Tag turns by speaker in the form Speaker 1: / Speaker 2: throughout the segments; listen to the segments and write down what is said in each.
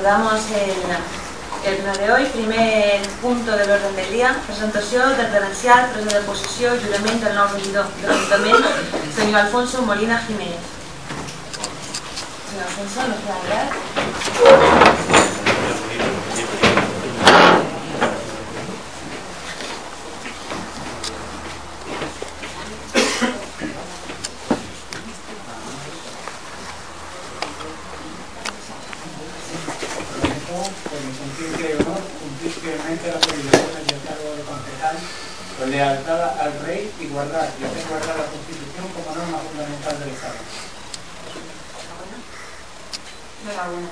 Speaker 1: Saludamos el pleno de hoy. Primer punto de l'ordre del dia, presentació del credencial, presa de possessió i jurament del nou regidor de l'Ajuntament, senyor Alfonso Molina Jiménez. Senyor Alfonso, no queda res.
Speaker 2: Con lealtad al rey y guardar y hacer guardar la Constitución como norma fundamental del Estado.
Speaker 1: Enhorabuena.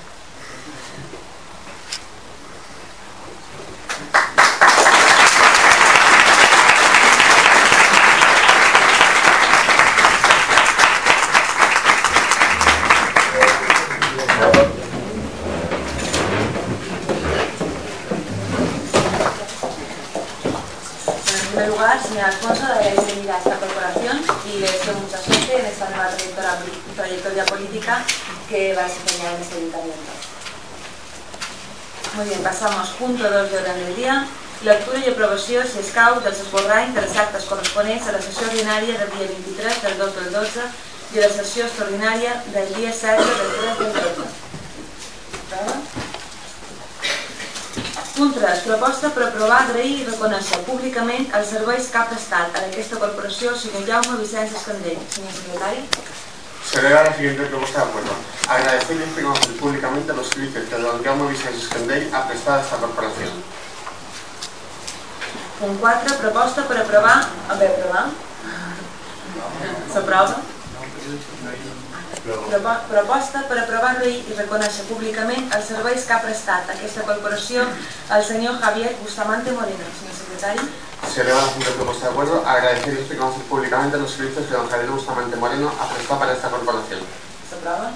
Speaker 1: En primer lugar, señor Alfonso, daré la bienvenida a esta corporación y le deseo mucha suerte en esta nueva trayectoria política que va a desempeñar en este ayuntamiento. Muy bien, pasamos. Punto 2 de orden del dia. Lectura i aprovació, si escau, dels esborranys de les actes corresponents a la sessió ordinària del dia 23 del 2 del 12 i a la sessió extraordinària del dia 16 del 3 del 12. Punt 3. Proposta per aprovar, agrair i reconèixer públicament els serveis que ha prestat a aquesta corporació el senyor Jaume Vicenç Escandell. Señor secretario.
Speaker 3: Se eleva la siguiente propuesta de acuerdo. Agradecer y reconocer públicamente los servicios que don Jaume Vicenç Escandell ha prestado a esta corporación.
Speaker 1: Punt 4. Proposta per aprovar... S'aprova? Proposta per aprovar, agrair i reconèixer públicament els serveis que ha prestat a aquesta corporació al senyor Javier Bustamante Moreno. Señor secretario.
Speaker 3: Se eleva la siguiente propuesta de acuerdo. Agradecer y reconocer públicamente los servicios que don Javier Bustamante Moreno ha prestado para esta corporación.
Speaker 1: S'aprova?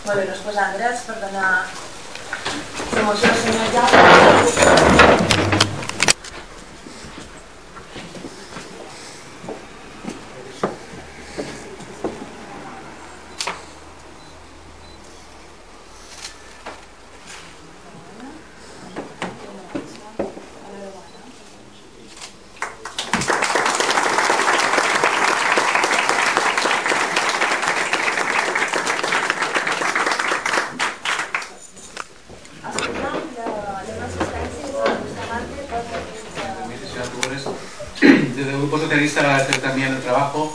Speaker 1: Molt bé, doncs posant drets per donar promoció al senyor Jaume.
Speaker 4: Desde el Grupo Socialista agradecer también el trabajo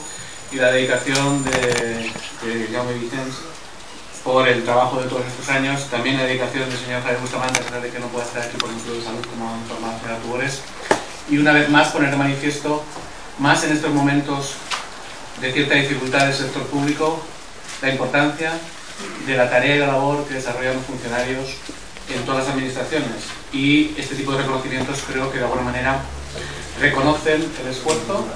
Speaker 4: y la dedicación de Jaume Vicenç por el trabajo de todos estos años, también la dedicación del señor Javier Bustamante, a pesar de que no pueda estar aquí por motivo de salud, como ha informado la señora Tugores, y una vez más poner de manifiesto, más en estos momentos de cierta dificultad del sector público, la importancia de la tarea y la labor que desarrollan los funcionarios en todas las administraciones, y este tipo de reconocimientos creo que de alguna manera reconocen el esfuerzo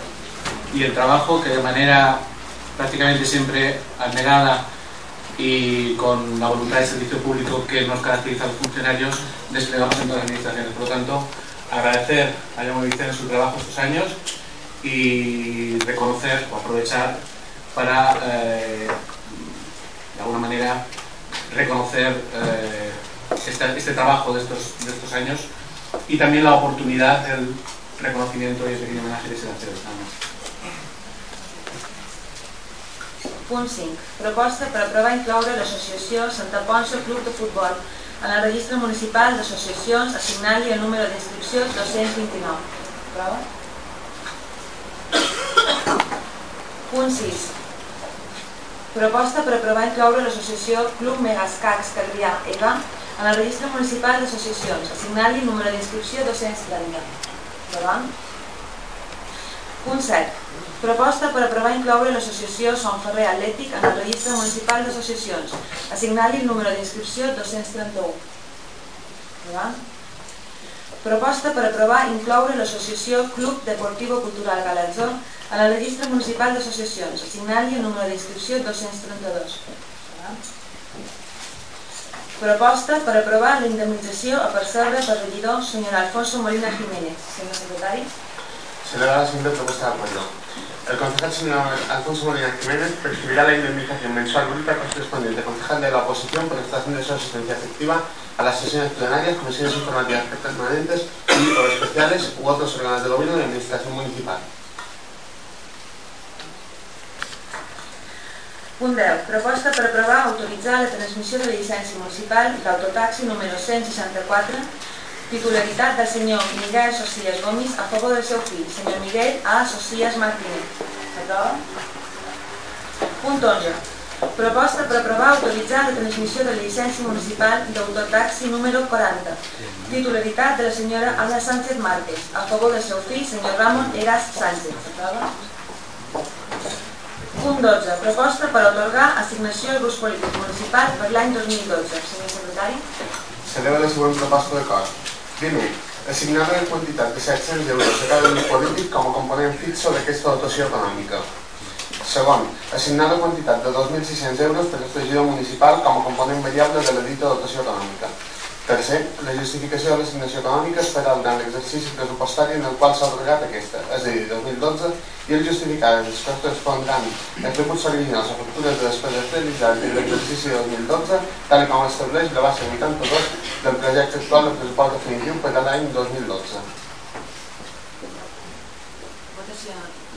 Speaker 4: y el trabajo que de manera prácticamente siempre abnegada y con la voluntad de servicio público que nos caracteriza a los funcionarios desplegamos en todas las administraciones. Por lo tanto, agradecer a Jaume Vicenç su trabajo estos años y reconocer o aprovechar para de alguna manera reconocer este trabajo de estos años y también la oportunidad del reconocimiento y el pequeño homenaje que se le hace a los años.
Speaker 1: Punt 5. Proposta per aprovar incloure l'associació Santa Ponça Club de Futbol en el registre municipal d'associacions, assignar-li el número d'inscripció 229. Prova. Punt 6. Proposta per aprovar incloure l'associació Club Megascacs Calvià EGA en el registre municipal d'associacions, assignar-li número d'inscripció 230. Endavant. Punt 7. Proposta per aprovar incloure l'associació Son Ferrer Atlètic en el registre municipal d'associacions, assignar-li el número d'inscripció 231. Endavant. Proposta per aprovar incloure l'associació Club Deportivo Cultural Galatzó en el registre municipal d'associacions, assignar-li el número d'inscripció 232. Proposta per aprovar la indemnització a percebre per regidor senyor Alfonso Molina Jiménez. Senyor secretari.
Speaker 3: Se le da la siguiente propuesta de acuerdo. El concejal señor Alfonso Molina Jiménez percibirá la indemnización mensual bruta correspondiente concejal de la oposición por prestación de su asistencia efectiva a las sesiones plenarias, comisiones informativas permanentes y o especiales u otros órganos de gobierno y administración municipal.
Speaker 1: Punt 10. Proposta per aprovar autoritzar la transmissió de la llicència municipal d'autotaxi número 164, titularitat del senyor Miguel Socias Gomis a favor del seu fill, senyor Miguel A. Socias Martínez. Aprova. Punt 11. Proposta per aprovar autoritzar la transmissió de la llicència municipal d'autotaxi número 40, titularitat de la senyora Ana Sánchez Márquez a favor del seu fill, senyor Ramon Eras Sánchez. Aprova. Punt 12. Proposta per atorgar assignació al grup polític municipal per l'any 2012. Senyor secretari.
Speaker 3: Se eleva la següent proposta d'acord. Primer, assignar la quantitat de 700 euros a cada grup polític com a component fixo d'aquesta dotació econòmica. Segon, assignar la quantitat de 2.600 euros per al regidor municipal com a component variable de la dita dotació econòmica. Tercer, la justificació de l'assignació econòmica es farà durant l'exercici pressupostari en el qual s'ha atorgat aquesta, és a dir, 2012, i el justificar els que correspondran els tributs originals o factures de despeses realitzades en l'exercici 2012, tal com estableix la base 82 del projecte actual de pressupost definitiu per a l'any 2012.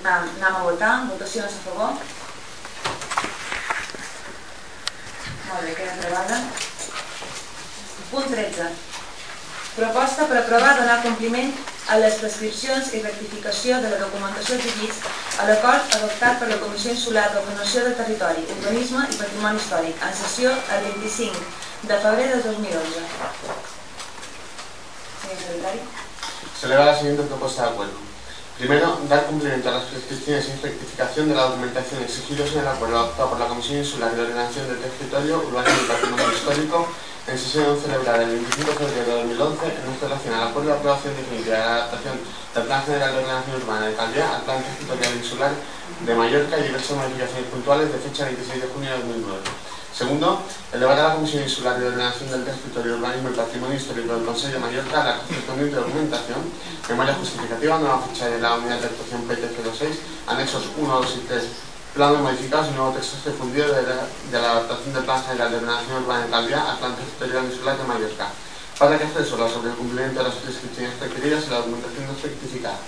Speaker 1: Anem a votar. Votacions a favor. Molt bé, queda aprovada. Punt 13. Proposta per aprovar donar compliment a les prescripcions i rectificació de la documentació exigits a l'acord adoptat per la Comissió Insular d'Ordenació del Territori, Urbanisme i Patrimoni Històric, en sessió el 25 de febrer del 2011. Señor secretario.
Speaker 3: Se eleva la siguiente propuesta de acuerdo. Primero, dar cumplimiento a las prescripciones y rectificación de la documentación exigidos en el acuerdo adoptado por la Comisión Insular de Ordenación del Territorio, Urbanismo y Patrimonio Histórico en sesión celebrada el 25 de febrero de 2011 en relación al acuerdo de aprobación definitiva de la adaptación del Plan General de Ordenación Urbana de Calviá al Plan Territorial Insular de Mallorca y diversas modificaciones puntuales de fecha 26 de junio de 2009. Segundo, elevar a la Comisión Insular de Ordenación del Territorio, Urbanismo y Patrimonio Histórico del Consejo de Mallorca la correspondiente documentación, memoria justificativa, nueva fecha de la unidad de actuación PT06, anexos 1, 2 y 3, planos modificados y nuevo texto refundido de la adaptación del Plan General de Ordenación Urbana de Calviá al Plan Territorial Insular de Mallorca, para que esté solo sobre el cumplimiento de las prescripciones requeridas y la documentación no rectificada.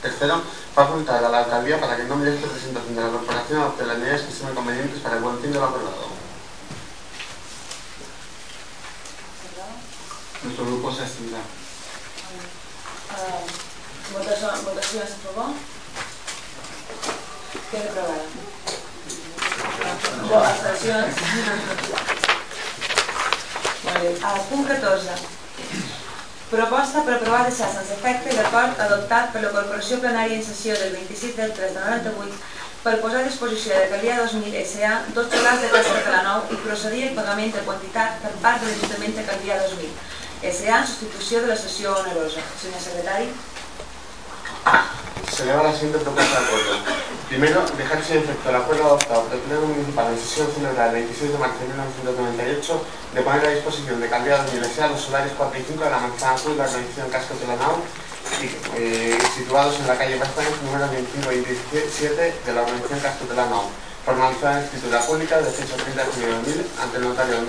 Speaker 3: Tercero, facultar a la alcaldía para que en nombre de representación de la corporación adopte las medidas que sean convenientes para el buen fin de lo acordado.
Speaker 4: Nuestro grupo se abstendrá.
Speaker 1: Votacions a favor. Queda aprovada. Abstencions. Molt bé. Punt 14. Proposta per aprovar deixar sense efecte l'acord adoptat per la Corporació Plenària en sessió del 26 del 3 de 98 per posar a disposició de Calvià 2000 S.A. 2 solars de Casa Catalanov i procedir al pagament de quantitat per part de l'Ajuntament de Calvià 2000 S.A. en substitució de la sessió onerosa. Senyor secretari.
Speaker 3: Se eleva la siguiente propuesta de acuerdo. Primero, dejar sin efecto el acuerdo adoptado por el Pleno Municipal en sesión celebrada el 26 de marzo de 1998 de poner a disposición de Calviá 2000 S.A. los solares 4 y 5 de la manzana azul de la organización Casco Telanao situados en la calle Pestañas número 2127 de la organización Casco Telanao, formalizada en escritura pública de fecha 30 de junio de 2000 ante el notario de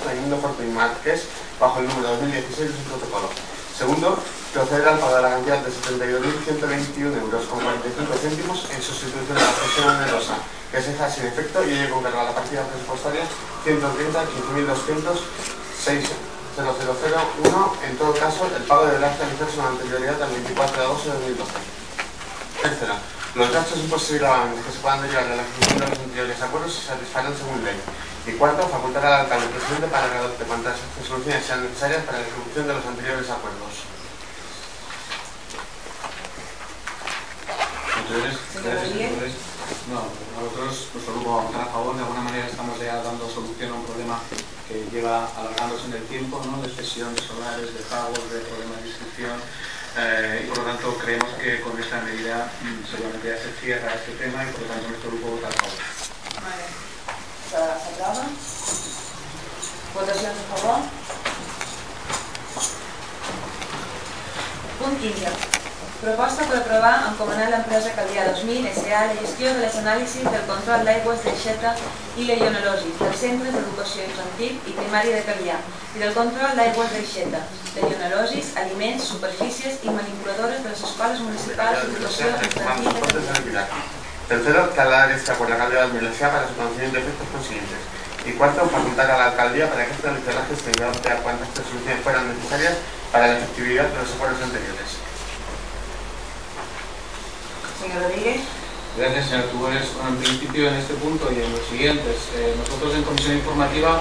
Speaker 3: Raimundo Fortuny Márquez bajo el número 2016 de su protocolo. Segundo, proceder al pago de la cantidad de 72.121 euros con 45 céntimos en sustitución de la gestión onerosa, que se deja sin efecto y ello con cargo a la partida presupuestaria 130.15.206.0001, en todo caso, el pago deberá realizarse con anterioridad al 24 de agosto de 2012. Tercera, Los gastos impuestos y gravámenes que se puedan derivar de la ejecución de los anteriores acuerdos se satisfarán según ley. Y cuarto, facultar al alcalde presidente para que adopte cuantas resoluciones sean necesarias para la ejecución de los anteriores acuerdos.
Speaker 4: No, nosotros, nuestro grupo, vamos a votar a favor. De alguna manera estamos ya dando solución a un problema que lleva alargándose en el tiempo, ¿no? De cesión de solares, de pagos, de problemas de inscripción. Y por lo tanto creemos que con esta medida seguramente ya se cierra este tema y por lo tanto nuestro grupo vota a favor.
Speaker 1: Vale. S'aprova. Votacions a favor. Punt 15. Proposta per aprovar encomanar a l'empresa Calvià 2000 S.A. la gestió de les anàlisis del control d'aigües d'aixeta i legionel·losis dels centres d'educació infantil i primària de Calvià i del control d'aigües d'aixeta, legionel·losis, aliments, superfícies i manipuladores de les escoles municipals d'educació infantil de Calvià.
Speaker 3: Tercero, que al área este acuerdo a Calvià 2000 S.A. para su conocimiento de efectos consiguientes. Y cuarto, facultar a la alcaldía para que realice la gestión y adopte a cuantas resoluciones fueran necesarias para la efectividad de los acuerdos anteriores.
Speaker 1: Señor Rodríguez.
Speaker 4: Gracias, señor Tugores. Bueno, en principio, en este punto y en los siguientes, nosotros en comisión informativa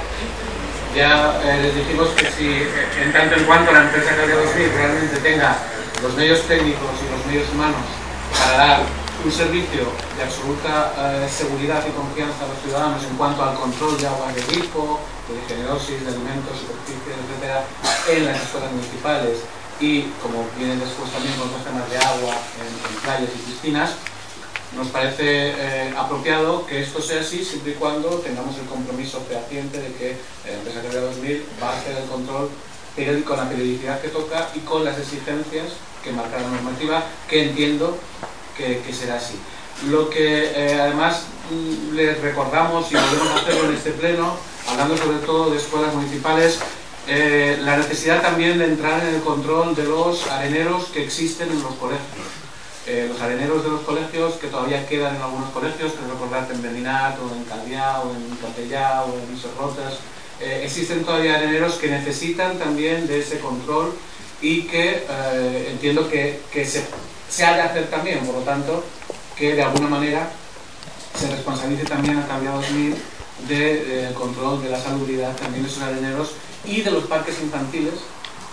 Speaker 4: ya les dijimos que si, en tanto en cuanto la empresa Calvià 2000 realmente tenga los medios técnicos y los medios humanos para dar un servicio de absoluta seguridad y confianza a los ciudadanos en cuanto al control de aguas de grifo, de generosis, de alimentos, superficies, etcétera, en las escuelas municipales y, como vienen después también con los temas de agua en playas y piscinas, nos parece apropiado que esto sea así siempre y cuando tengamos el compromiso fehaciente de que la empresa Calvià 2000 va a hacer el control periódico con la periodicidad que toca y con las exigencias que marca la normativa, que entiendo que será así. Lo que además les recordamos y volvemos a hacerlo en este pleno, hablando sobre todo de escuelas municipales, la necesidad también de entrar en el control de los areneros que existen en los colegios. Los areneros de los colegios que todavía quedan en algunos colegios, que recordar en Bendinat o en Calvià o en Capellà o en Serrotes, existen todavía areneros que necesitan también de ese control y que entiendo que se ha de hacer también, por lo tanto, que de alguna manera se responsabilice también a Calvià 2000 del control de la salubridad también de esos areneros y de los parques infantiles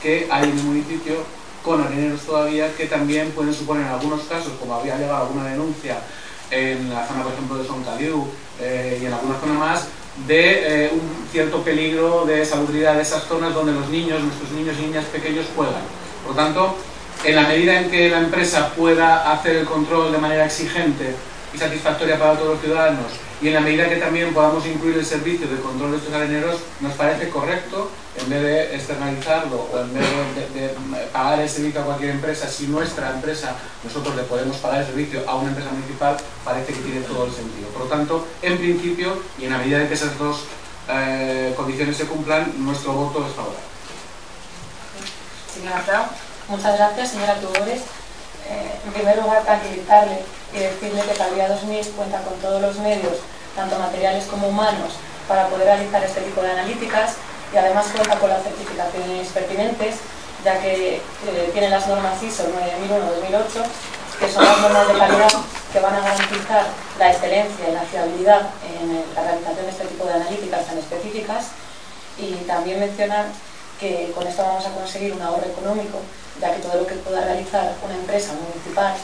Speaker 4: que hay en el municipio con areneros todavía que también pueden suponer en algunos casos, como había llegado alguna denuncia en la zona, por ejemplo, de Son Caliu y en alguna zona más, de un cierto peligro de salubridad de esas zonas donde los niños, nuestros niños y niñas pequeños juegan. Por lo tanto, en la medida en que la empresa pueda hacer el control de manera exigente y satisfactoria para todos los ciudadanos y en la medida que también podamos incluir el servicio de control de estos areneros, nos parece correcto, en vez de externalizarlo o en vez de pagar el servicio a cualquier empresa, si nuestra empresa, nosotros le podemos pagar el servicio a una empresa municipal, parece que tiene todo el sentido. Por lo tanto, en principio, y en la medida en que esas dos condiciones se cumplan, nuestro voto es favorable.
Speaker 1: Señora Frau.
Speaker 5: Muchas gracias, señora Tugores. En primer lugar, tranquilizarle y decirle que Calvià 2000 cuenta con todos los medios, tanto materiales como humanos, para poder realizar este tipo de analíticas y además cuenta con las certificaciones pertinentes, ya que tiene las normas ISO 9001-2008, que son las normas de calidad que van a garantizar la excelencia y la fiabilidad en la realización de este tipo de analíticas tan específicas. Y también mencionar que con esto vamos a conseguir un ahorro económico, ya que todo lo que pueda realizar una empresa municipal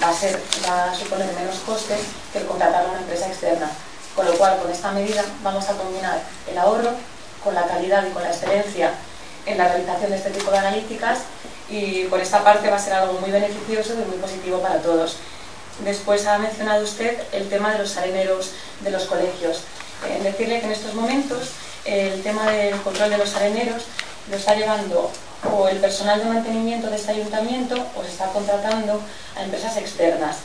Speaker 5: va a suponer menos costes que el contratar a una empresa externa. Con lo cual, con esta medida vamos a combinar el ahorro con la calidad y con la excelencia en la realización de este tipo de analíticas y por esta parte va a ser algo muy beneficioso y muy positivo para todos. Después ha mencionado usted el tema de los areneros de los colegios. Decirle que en estos momentos el tema del control de los areneros lo está llevando o el personal de mantenimiento de este ayuntamiento o se está contratando a empresas externas,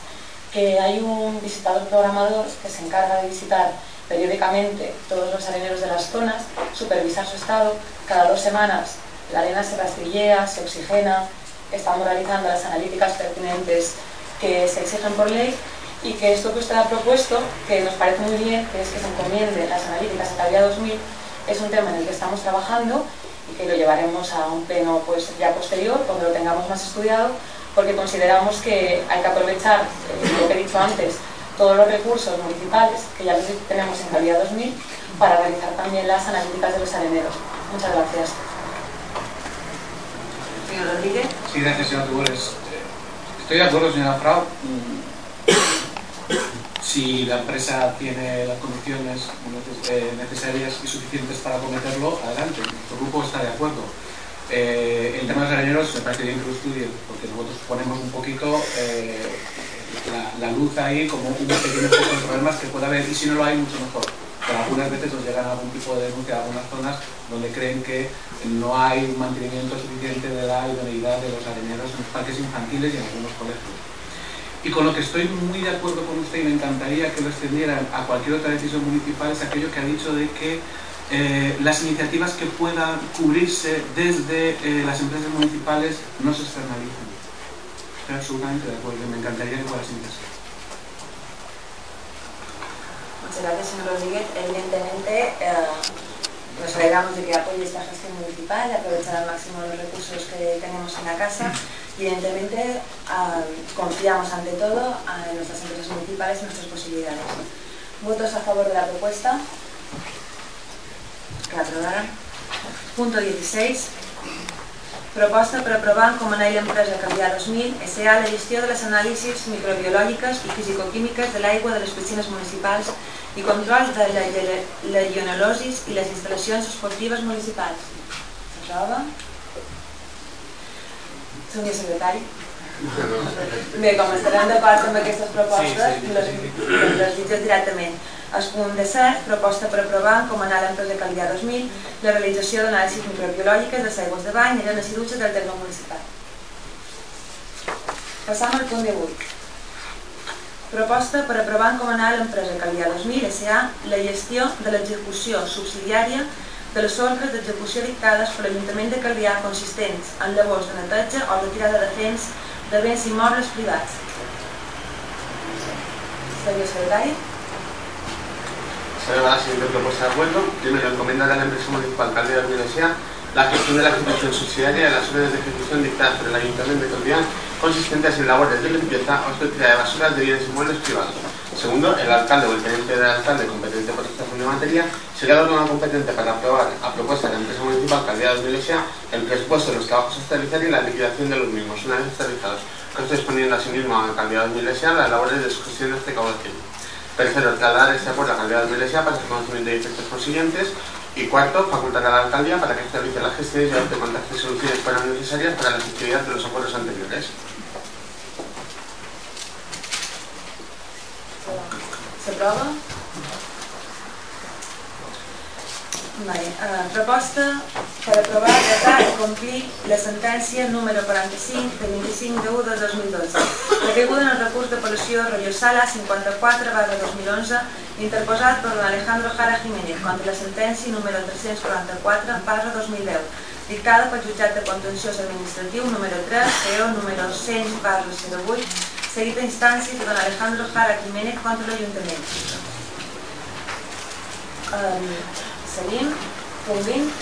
Speaker 5: que hay un visitador programador que se encarga de visitar periódicamente todos los areneros de las zonas, supervisar su estado. Cada 2 semanas la arena se rastrillea, se oxigena, estamos realizando las analíticas pertinentes que se exigen por ley y que esto que usted ha propuesto, que nos parece muy bien, que es que se encomienden las analíticas a Calvià 2000, es un tema en el que estamos trabajando y que lo llevaremos a un pleno pues ya posterior, cuando lo tengamos más estudiado, porque consideramos que hay que aprovechar lo que he dicho antes, todos los recursos municipales, que ya los tenemos en Calidad 2000, para realizar también las analíticas de los areneros. Muchas gracias.
Speaker 1: Señor Rodríguez.
Speaker 4: Sí, gracias, señora Tugores. Estoy de acuerdo, señora Frau. Si la empresa tiene las condiciones necesarias y suficientes para acometerlo, adelante. Nuestro grupo está de acuerdo. El tema de los areneros me parece bien que lo estudien, porque nosotros ponemos un poquito la luz ahí como un pequeño foco de problemas que puede haber, y si no lo hay, mucho mejor. Pero algunas veces nos llegan algún tipo de denuncia de algunas zonas donde creen que no hay un mantenimiento suficiente de la idoneidad de los areneros en los parques infantiles y en algunos colegios. Y con lo que estoy muy de acuerdo con usted, y me encantaría que lo extendieran a cualquier otra decisión municipal, es aquello que ha dicho de que las iniciativas que puedan cubrirse desde las empresas municipales no se externalicen. Estoy absolutamente de acuerdo, me encantaría que fuera así.
Speaker 1: Muchas gracias, señor Rodríguez. Evidentemente, nos alegramos de que apoye esta gestión municipal, de aprovechar al máximo los recursos que tenemos en la casa. Y evidentemente, confiamos ante todo en nuestras empresas municipales y nuestras posibilidades. ¿Votos a favor de la propuesta? Que la aprovaran. Punto 16. Proposta per aprovar encomanar l'empresa Calidad 2000 S.A. la gestió de les anàlisis microbiològiques i fisicoquímiques de l'aigua de les piscines municipals i control de la ionolosis i les instal·lacions esportives municipals. S'aprova? Senyor secretari? Bé, com estarem d'acord amb aquestes propostes, les dic directament. El punt 17, proposta per aprovar encomanar a l'empresa Calidad 2000 la realització d'anàlisis microbiològiques de les aigües de bany, arenes i dutxes del terme municipal. Passam al punt 18. Proposta per aprovar encomanar a l'empresa Calidad 2000 S.A. la gestió de l'execució subsidiària de les ordres d'execució dictades per l'Ajuntament de Calvià consistents en labors de neteja o retirada de fens de béns immobles privats. Senyor secretari.
Speaker 3: Se eleva la siguiente propuesta de acuerdo. Primero, encomendar a la empresa municipal Calidad 2000 S.A. la gestión de la ejecución subsidiaria de las órdenes de ejecución dictadas por el Ayuntamiento de Calvià consistentes en labores de limpieza o retirada de basuras de bienes inmuebles privados. Segundo, el alcalde o el teniente del alcalde competente por esta de materia será el órgano competente para aprobar a propuesta de la empresa municipal Calidad 2000 S.A. el presupuesto de los trabajos a realizar y la liquidación de los mismos una vez realizados, correspondiendo asimismo a Calidad 2000 S.A. las labores de su gestión de recaudación. Tercero, trasladar este acuerdo a Calidad 2000 S.A. para su conocimiento y efectos consiguientes. Y cuarto, facultar a la alcaldía para que realice las gestiones y adopte cuantas soluciones fueran necesarias para la efectividad de los acuerdos anteriores.
Speaker 1: Se aprova? Proposta per aprovar, tratar i complir la sentència número 45 de 25/1/2012 recaiguda en el recurs d'apel·lació Rollo Sala 54/2011 interposat per Alejandro Jara Jiménez contra la sentència número 344/2010 dictada pel jutjat de contenciós administratiu número 3 PO número 100/08 seguit a instàncies de don Alejandro Jara Jiménez contra l'Ajuntament. Seguim. Punt 20.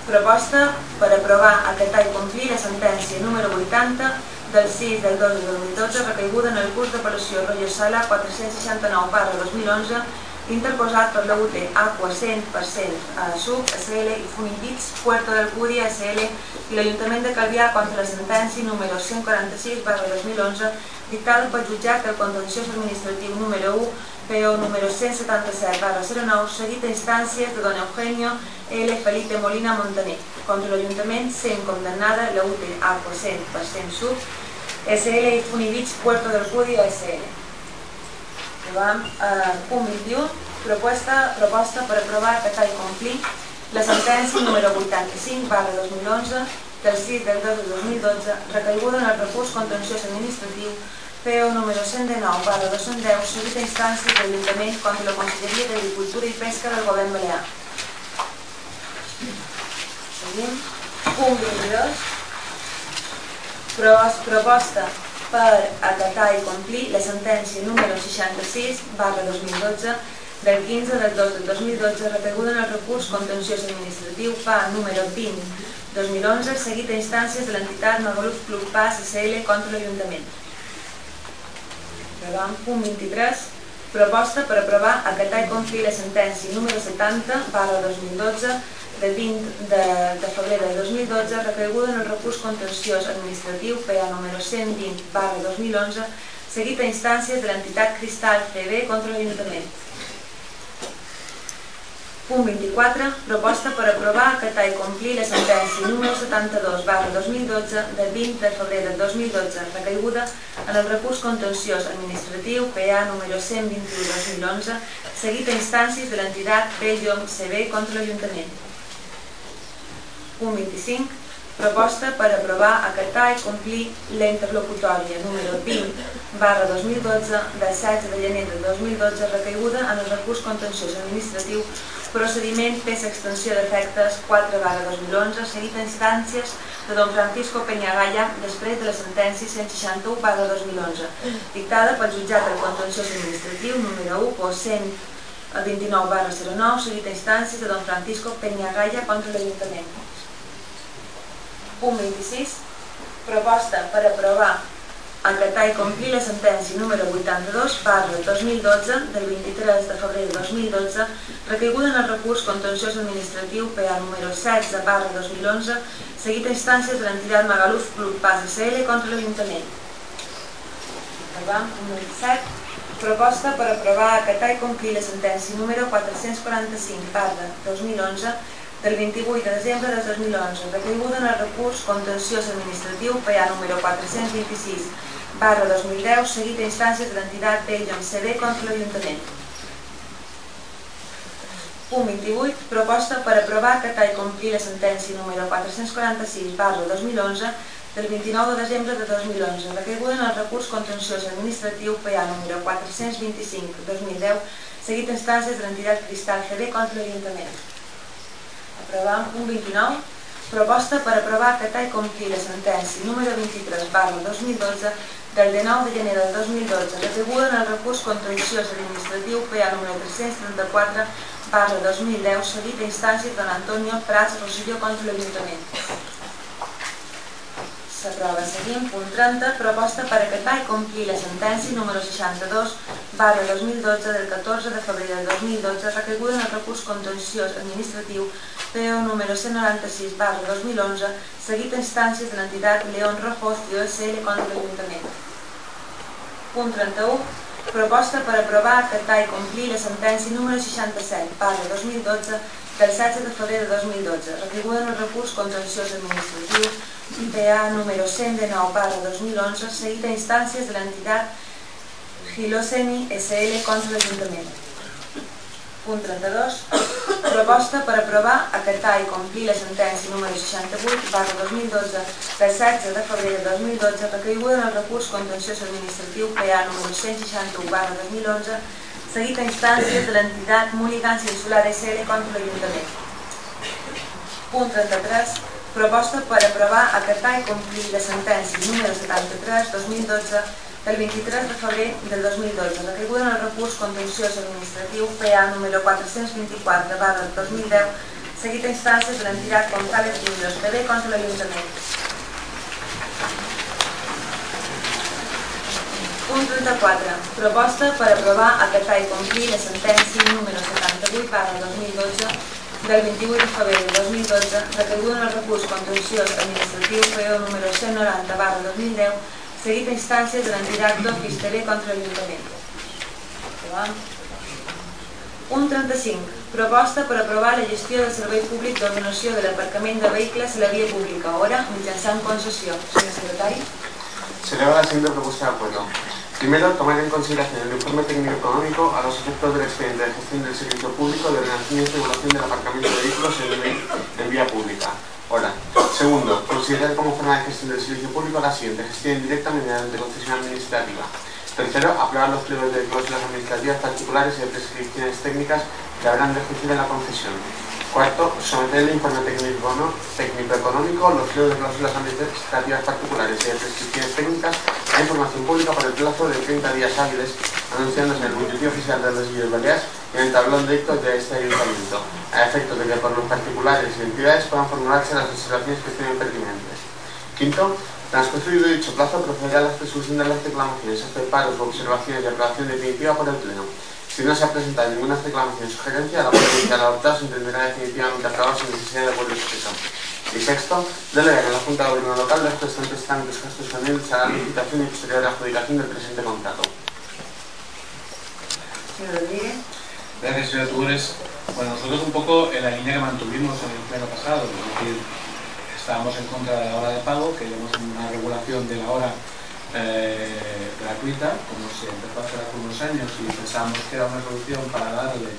Speaker 1: Proposta per aprovar, acatar i complir la sentència número 80 del 6 del 2 de 2012 recaiguda en el curs d'apel·lació Rollo Sala 469/2011 interposat per la UT Aqua 100% Sub SL i Funibits Puerto del Cudi SL i l'Ajuntament de Calvià contra la sentència número 146/2011 dictada pel jutjat del contenciós administratiu número 1 PO número 177/09 seguit a instàncies de don Eugenio L. Felipe Molina Montaner contra l'Ajuntament sent condemnada la UT Aqua 100% Sub SL i Funibits Puerto del Cudi SL. Punt 21. Proposta per aprovar, acatar i complir la sentència número 85/2011 del 6 del 2 de 2012 recaiguda en el recurs contenciós administratiu PO número 119/210 seguit a instàncies de l'Ajuntament contra la Conselleria d'Agricultura i Pesca del Govern Balear. Seguim. Punt 22. Proposta per acatar i complir la sentència número 66/2012 del 15 del 2 del 2012 recaiguda en el recurs contenciós administratiu PA número 20/2011 seguit a instàncies de l'entitat Magaluf Club PAS SL contra l'Ajuntament. Aprovem. Punt 23. Proposta per aprovar, acatar i complir la sentència número 70/2012 de 20 de febrer de 2012 recaiguda en el recurs contenciós administratiu PA número 120/2011 seguit a instàncies de l'entitat Cristal CB contra l'Ajuntament. Punt 24. Proposta per aprovar, acatar i complir la sentència número 72/2012 de 20 de febrer de 2012 recaiguda en el recurs contenciós administratiu PA número 121/2011 seguit a instàncies de l'entitat Bellom CB contra l'Ajuntament. Punt 25. Proposta per aprovar, acatar i complir la interlocutòria número 20/2012 de 16 de gener de 2012 recaiguda en el recurs contenciós administratiu procediment peça extensió d'efectes 4/2011 seguit a instàncies de don Francisco Peñagalla després de la sentència 161/2011 dictada pel jutjat del contenciós administratiu número 1 o 129/09 seguit a instàncies de don Francisco Peñagalla contra l'Ajuntament. Punt 26. Proposta per aprovar, acatar i complir la sentència número 82/2012 del 23 de febrer de 2012 recaiguda en el recurs contenciós administratiu PA número 16/2011 seguit a instàncies de l'entitat Magaluf Club Pas SL contra l'Ajuntament. Punt 27. Proposta per aprovar, acatar i complir la sentència número 445/2011 del 28 de desembre de 2011 recaiguda en el recurs contenciós administratiu PA número 426/2010 seguit a instàncies de l'entitat Bellom CB contra l'Ajuntament. Punt 28. Proposta per aprovar, acatar i complir la sentència número 446/2011 del 29 de desembre de 2011 recaiguda en el recurs contenciós administratiu PA número 425/2010 seguit a instàncies de l'entitat Cristal CB contra l'Ajuntament. Aprovem. Punt 29. Proposta per aprovar, acatar i complir la sentència número 23/2012 del 19 de gener del 2012 recaiguda en el recurs contenciós administratiu PA número 334/2010 seguit a instàncies de Antonio Prats Rosillo contra l'Ajuntament. S'aprova. Seguim. Punt 30. Proposta per acatar i complir la sentència número 62/2012 del 14 de febrer del 2012 recaiguda en el recurs contenciós administratiu PO número 196/2011 seguit a instàncies de l'entitat León Rojocio SL contra l'Ajuntament. Punt 31. Proposta per aprovar, acatar i complir la sentència número 67/2012 del 16 de febrer de 2012 recaiguda en el recurs contenciós administratiu PA número 119/2011 seguit a instàncies de l'entitat Giloseni SL contra l'Ajuntament. Punt 32. Proposta per aprovar, acatar i complir la sentència número 68/2012 del 16 de febrer de 2012 recaiguda en el recurs contenciós administratiu PA número 161/2011 seguit a instàncies de l'entitat Mulligans Insular SL contra l'Ajuntament. Punt 33. Proposta per aprovar, acatar i complir la sentència número 73/2012 del 23 de febrer del 2012 recaiguda en el recurs contenciós administratiu PA número 424/2010 seguit a instàncies de l'entitat González Niños PB contra l'Ajuntament. Punt 34. Proposta per aprovar, acatar i complir la sentència número 78/2012 del 28 de febrer del 2012 recaiguda en el recurs contenciós administratiu PO número 190/2010 seguit a instàncies de l'entitat d'Office TV contra l'Ajuntament. Punt 35. Proposta per aprovar la gestió del servei públic d'ordenació de l'aparcament de vehicles a la via pública, ahora mitjançant concessió. Señor secretario.
Speaker 3: Se eleva la siguiente propuesta de acuerdo. Primero, tomar en consideración el informe técnico económico a los efectos del expediente de gestión del servicio público de ordenación y regulación del aparcamiento de vehículos en vía pública. Ahora. Segundo, considerar como forma de gestión del servicio público la siguiente: gestión indirecta mediante concesión administrativa. Tercero, aprobar los pliegos de cláusulas administrativas particulares y de prescripciones técnicas que habrán de ejercer en la concesión. Cuarto, someter el informe técnico-económico, los pliegos de cláusulas administrativas particulares y de prescripciones técnicas a información pública por el plazo de 30 días hábiles, anunciándose en el boletín oficial de las Islas Baleares y en el tablón de actos de este ayuntamiento, a efectos de que por los particulares y entidades puedan formularse las observaciones que estén pertinentes. Quinto, Transcurrido dicho plazo, procederá a la resolución de las reclamaciones, aceptaros o observaciones de aprobación definitiva por el Pleno. Si no se ha presentado ninguna reclamación o sugerencia, la ponencia adoptada se entenderá definitivamente aprobada sin necesidad de acuerdo expreso. Y sexto, delegar a la Junta de Gobierno Local los restantes trámites gastos pendientes a la licitación y posterior adjudicación del presente contrato.
Speaker 1: Señor Rodríguez.
Speaker 4: Gracias, señor Tugores. Bueno, nosotros un poco en la línea que mantuvimos en el pleno pasado, es decir, estábamos en contra de la hora de pago, queríamos una regulación de la hora gratuita, como se empezó a hacer hace unos años, y pensábamos que era una solución para darle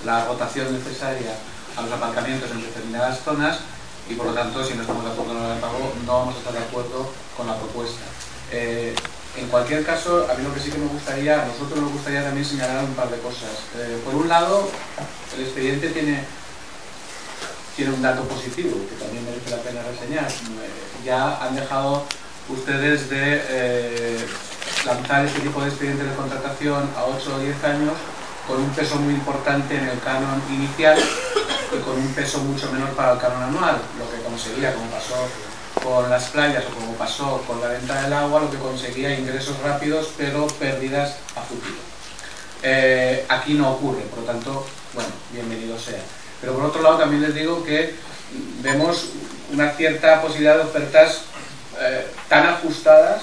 Speaker 4: la rotación necesaria a los aparcamientos en determinadas zonas, y por lo tanto, si no estamos de acuerdo con la hora de pago, no vamos a estar de acuerdo con la propuesta. En cualquier caso, a mí lo que sí que me gustaría, a nosotros nos gustaría también señalar un par de cosas. Por un lado, el expediente tiene un dato positivo que también merece la pena reseñar. Ya han dejado ustedes de lanzar este tipo de expedientes de contratación a 8 o 10 años con un peso muy importante en el canon inicial y con un peso mucho menor para el canon anual, lo que conseguía, como pasó con las playas o como pasó con la venta del agua, lo que conseguía ingresos rápidos pero pérdidas a futuro. Aquí no ocurre, por lo tanto, bueno, bienvenido sea. Pero por otro lado también les digo que vemos una cierta posibilidad de ofertas tan ajustadas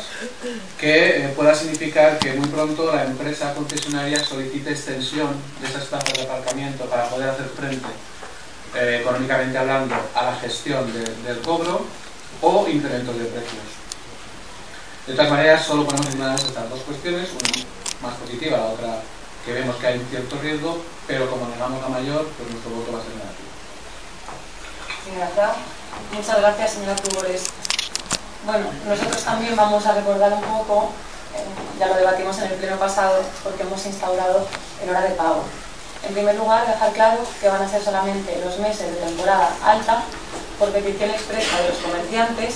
Speaker 4: que pueda significar que muy pronto la empresa concesionaria solicite extensión de esas plazas de aparcamiento para poder hacer frente, económicamente hablando, a la gestión del cobro o incrementos de precios. De todas maneras, solo ponemos en una de estas dos cuestiones, una más positiva, la otra que vemos que hay un cierto riesgo, pero como negamos la mayor, pues nuestro voto va a ser negativo.
Speaker 5: Señora Grau. Muchas gracias, señora Tugores. Bueno, nosotros también vamos a recordar un poco, ya lo debatimos en el pleno pasado, porque hemos instaurado el hora de pago. En primer lugar, dejar claro que van a ser solamente los meses de temporada alta, por petición expresa de los comerciantes,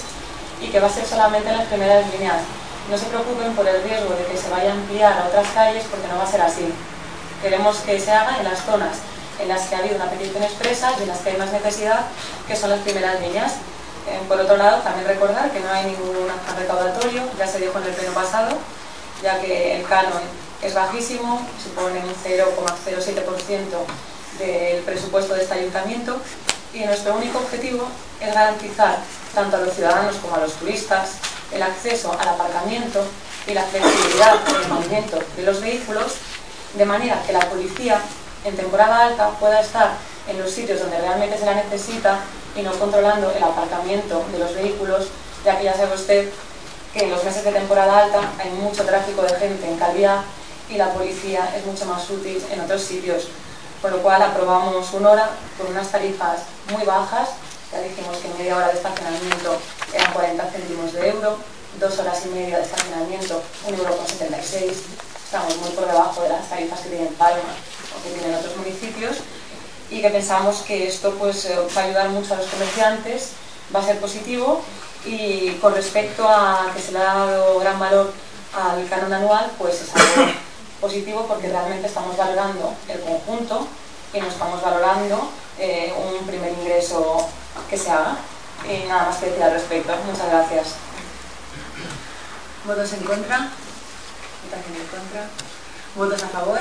Speaker 5: y que va a ser solamente en las primeras líneas. No se preocupen por el riesgo de que se vaya a ampliar a otras calles, porque no va a ser así. Queremos que se haga en las zonas en las que ha habido una petición expresa y en las que hay más necesidad, que son las primeras líneas. Por otro lado, también recordar que no hay ningún afán recaudatorio, ya se dijo en el pleno pasado, ya que el canon es bajísimo, supone un 0,07% del presupuesto de este ayuntamiento, y nuestro único objetivo es garantizar tanto a los ciudadanos como a los turistas el acceso al aparcamiento y la flexibilidad en el movimiento de los vehículos, de manera que la policía en temporada alta pueda estar en los sitios donde realmente se la necesita y no controlando el aparcamiento de los vehículos, ya que ya sabe usted que en los meses de temporada alta hay mucho tráfico de gente en Calviá y la policía es mucho más útil en otros sitios, por lo cual aprobamos una hora con unas tarifas muy bajas. Ya dijimos que media hora de estacionamiento eran 40 céntimos de euro, 2 horas y media de estacionamiento, 1,76 €. Estamos muy por debajo de las tarifas que tienen Palma o que tienen otros municipios, y que pensamos que esto pues va a ayudar mucho a los comerciantes, va a ser positivo. Y con respecto a que se le ha dado gran valor al canon anual, pues es algo positivo, porque realmente estamos valorando el conjunto y no estamos valorando un primer ingreso que se haga. Y nada más que decir al respecto. Muchas gracias.
Speaker 1: ¿Votos en contra? Votación en contra. ¿Votos a favor?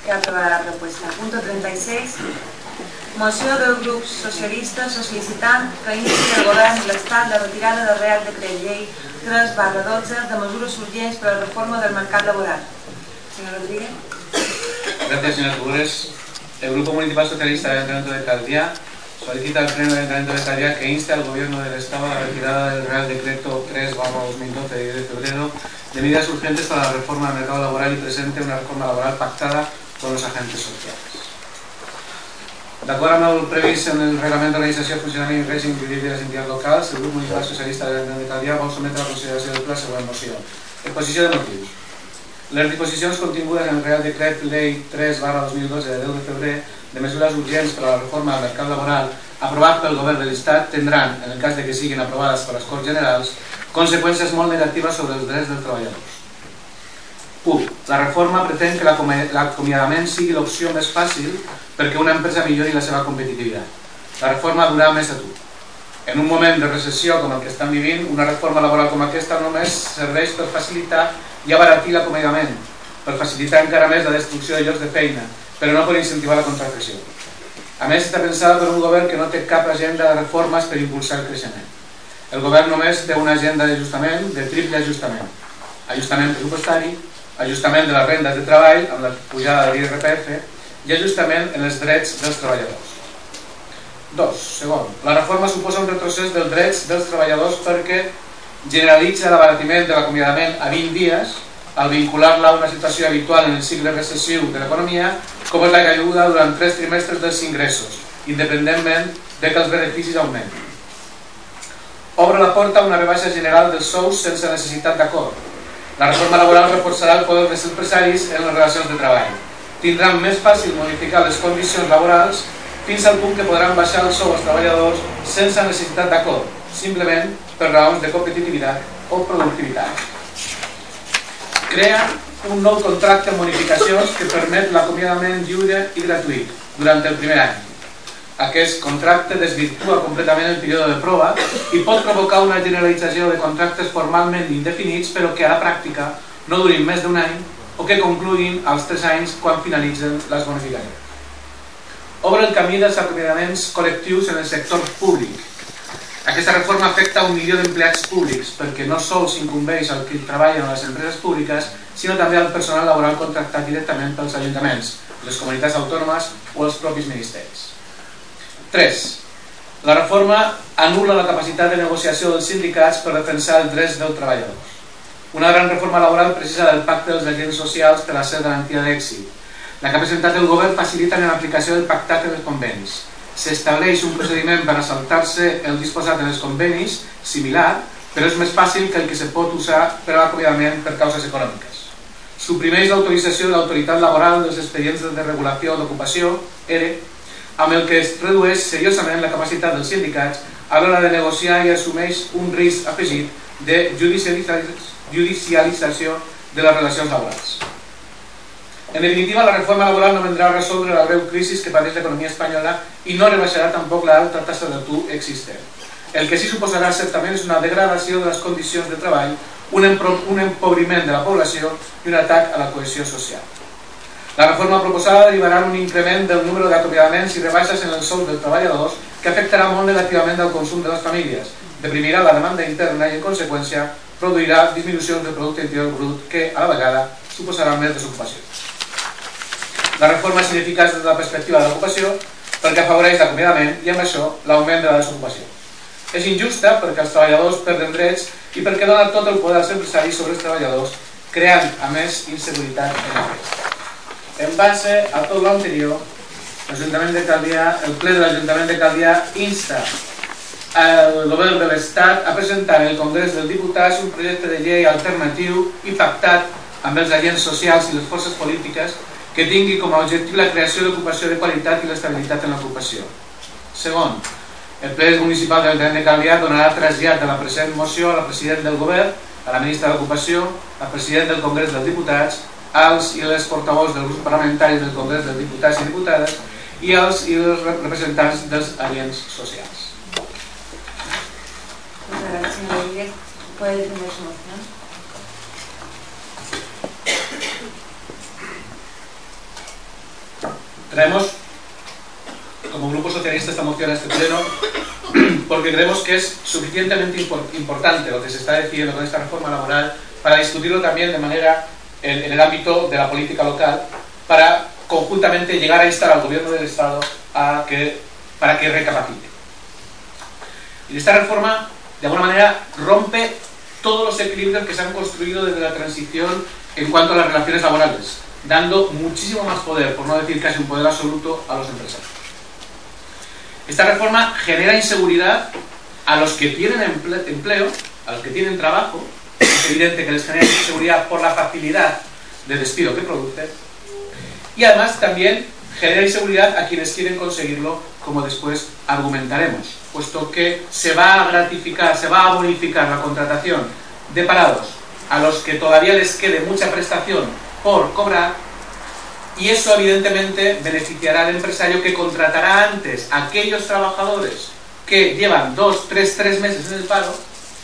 Speaker 1: Queda aprobada la propuesta. Punto 36. Moció del grup socialista sol·licitant que insti el govern de l'Estat la retirada del Real Decret Llei 3/12 de mesures urgents per a la reforma del mercat laboral. Señor Rodríguez.
Speaker 4: Gracias, señor Tugores. El Grupo Municipal Socialista del Ayuntamiento de Calviá solicita al Pleno del Ayuntamiento de Calviá que inste al Gobierno del Estado a la retirada del Real Decreto 3/2012 de 10 de febrero de medidas urgentes para la reforma del mercado laboral y presente una reforma laboral pactada con los agentes socials. D'acord amb el previst en el Reglament d'Organització, Funcionament i Règim Jurídic de les Entitats Locals, el Grup Municipal Socialista de l'Ajuntament de Calvià vol sometre a la consideració del ple la següent moció. Exposició de motius. Les disposicions contingudes en el Real Decret Llei 3/2012 de 10 de febrer de mesures urgents per a la reforma del mercat laboral aprovat pel Govern de l'Estat tindran, en el cas de que siguin aprovades per les Corts Generals, conseqüències molt negatives sobre els drets dels treballadors. 1. La reforma pretén que l'acomiadament sigui l'opció més fàcil perquè una empresa millori la seva competitivitat. La reforma durà més a tu. En un moment de recessió com el que estem vivint, una reforma laboral com aquesta només serveix per facilitar i abaratir l'acomiadament, per facilitar encara més la destrucció de llocs de feina, però no per incentivar la contractació. A més, està pensada per un govern que no té cap agenda de reformes per impulsar el creixement. El govern només té una agenda d'ajustament, de triple ajustament. Ajustament pressupostari, ajustament de les rendes de treball amb la pujada de l'IRPF i ajustament en els drets dels treballadors. 2. Segon, la reforma suposa un retrocés dels drets dels treballadors perquè generalitza l'abaratiment de l'acomiadament a 20 dies al vincular-la a una situació habitual en el cicle recessiu de l'economia, com és la caiguda durant 3 trimestres dels ingressos, independentment de que els beneficis augmentin. Obre la porta a una rebaixa general dels sous sense necessitat d'acord. La reforma laboral reforçarà el poder dels empresaris en les relacions de treball. Tindran més fàcil modificar les condicions laborals fins al punt que podran baixar el sou als treballadors sense necessitat d'acord, simplement per raons de competitivitat o productivitat. Crea un nou contracte amb bonificacions que permet l'acomiadament lliure i gratuït durant el primer any. Aquest contracte desvirtua completament el període de prova i pot provocar una generalització de contractes formalment indefinits però que a la pràctica no durin més d'un any o que concluïn als 3 anys quan finalitzen les bonificacions. Obre el camí dels acomiadaments col·lectius en el sector públic. Aquesta reforma afecta 1 milió d'empleats públics perquè no sols incumbeix al que treballen a les empreses públiques, sinó també al personal laboral contractat directament pels ajuntaments, les comunitats autònomes o els propis ministeris. 3. La reforma anul·la la capacitat de negociació dels sindicats per defensar els drets dels treballadors. Una gran reforma laboral precisa del pacte dels agents socials per a ser garantia d'èxit. La que ha presentat el govern facilita l'aplicació del pactat en els convenis. S'estableix un procediment per a saltar-se el disposat en els convenis, similar, però és més fàcil que el que se pot usar per a l'acomiadament per causes econòmiques. Suprimeix l'autorització de l'autoritat laboral dels expedients de regulació d'ocupació, ERE, amb el que es redueix seriosament la capacitat dels sindicats a l'hora de negociar i assumeix un risc afegit de judicialització de les relacions laborals. En definitiva, la reforma laboral no vendrà a resoldre la greu crisi que pateix l'economia espanyola i no rebaixarà tampoc l'alta taxa d'atur existent. El que sí suposarà certament és una degradació de les condicions de treball, un empobriment de la població i un atac a la cohesió social. La reforma proposada derivarà en un increment del número d'acomiadaments i rebaixes en els sous dels treballadors que afectarà molt negativament el consum de les famílies, deprimirà la demanda interna i, en conseqüència, produirà disminucions del producte interior brut que, a la vegada, suposarà més desocupació. La reforma és ineficaç des de la perspectiva de l'ocupació perquè afavoreix l'acomiadament i, amb això, l'augment de la desocupació. És injusta perquè els treballadors perden drets i perquè dona tot el poder als empresaris sobre els treballadors, creant, a més, inseguretat en ells. En base a tot l'anterior, el ple de l'Ajuntament de Calvià insta el govern de l'Estat a presentar en el Congrés dels Diputats un projecte de llei alternatiu i pactat amb els agents socials i les forces polítiques que tingui com a objectiu la creació d'ocupació de qualitat i l'estabilitat en l'ocupació. Segon, el ple municipal de l'Ajuntament de Calvià donarà trasllat de la present moció a la presidenta del govern, a la ministra d'Ocupació, al president del Congrés dels Diputats, als i les portavols dels grups parlamentaris del Congrés dels Diputats i Diputades i als i els representants dels agents socials.
Speaker 1: Muchas gracias, señor Rodríguez. ¿Puede defender su moción?
Speaker 4: Traemos como Grupo Socialista esta moción a este pleno porque creemos que es suficientemente importante lo que se está decidiendo con esta reforma laboral para discutirlo también de manera en el ámbito de la política local para conjuntamente llegar a instar al gobierno del Estado para que recapacite. Y esta reforma de alguna manera rompe todos los equilibrios que se han construido desde la transición en cuanto a las relaciones laborales, dando muchísimo más poder, por no decir casi un poder absoluto, a los empresarios. Esta reforma genera inseguridad a los que tienen empleo, a los que tienen trabajo. Es evidente que les genera inseguridad por la facilidad de despido que produce, y además también genera inseguridad a quienes quieren conseguirlo, como después argumentaremos, puesto que se va a gratificar, se va a bonificar la contratación de parados a los que todavía les quede mucha prestación por cobrar, y eso evidentemente beneficiará al empresario que contratará antes a aquellos trabajadores que llevan 2, 3 meses en el paro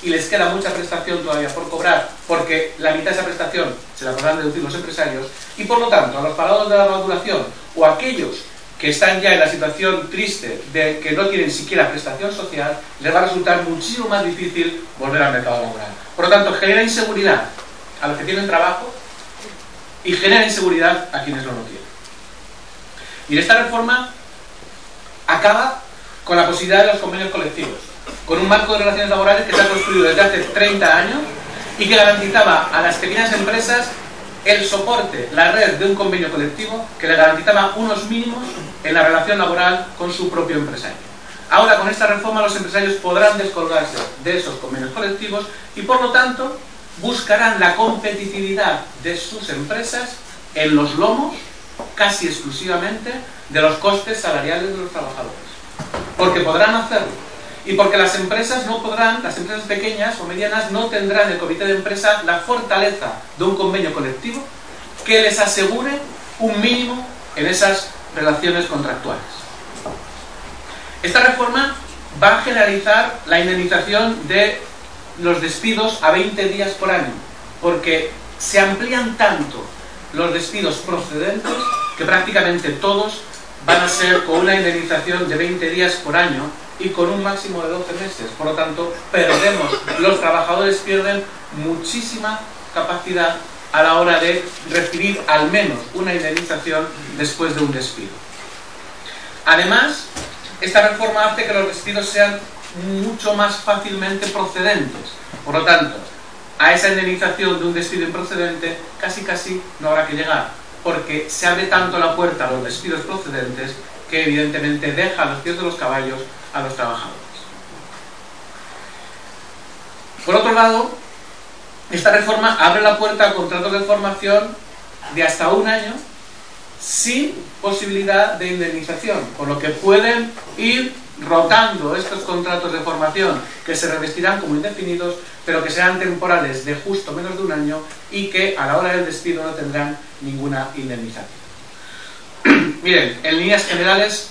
Speaker 4: y les queda mucha prestación todavía por cobrar, porque la mitad de esa prestación se la podrán deducir los empresarios, y por lo tanto a los parados de larga duración o a aquellos que están ya en la situación triste de que no tienen siquiera prestación social, les va a resultar muchísimo más difícil volver al mercado laboral. Por lo tanto, genera inseguridad a los que tienen trabajo y genera inseguridad a quienes no lo tienen. Y esta reforma acaba con la posibilidad de los convenios colectivos, con un marco de relaciones laborales que se ha construido desde hace 30 años y que garantizaba a las pequeñas empresas el soporte, la red de un convenio colectivo que le garantizaba unos mínimos en la relación laboral con su propio empresario. Ahora, con esta reforma, los empresarios podrán descolgarse de esos convenios colectivos y, por lo tanto, buscarán la competitividad de sus empresas en los lomos, casi exclusivamente, de los costes salariales de los trabajadores. Porque podrán hacerlo. Y porque las empresas no podrán, las empresas pequeñas o medianas no tendrán en el comité de empresa la fortaleza de un convenio colectivo que les asegure un mínimo en esas relaciones contractuales. Esta reforma va a generalizar la indemnización de los despidos a 20 días por año, porque se amplían tanto los despidos procedentes que prácticamente todos van a ser con una indemnización de 20 días por año y con un máximo de 12 meses. Por lo tanto, los trabajadores pierden muchísima capacidad a la hora de recibir al menos una indemnización después de un despido. Además, esta reforma hace que los despidos sean mucho más fácilmente procedentes. Por lo tanto, a esa indemnización de un despido improcedente casi no habrá que llegar, porque se abre tanto la puerta a los despidos procedentes que evidentemente deja a los pies de los caballos a los trabajadores. Por otro lado, esta reforma abre la puerta a contratos de formación de hasta un año sin posibilidad de indemnización, por lo que pueden ir rotando estos contratos de formación que se revestirán como indefinidos, pero que serán temporales de justo menos de un año y que a la hora del despido no tendrán ninguna indemnización. Miren, en líneas generales,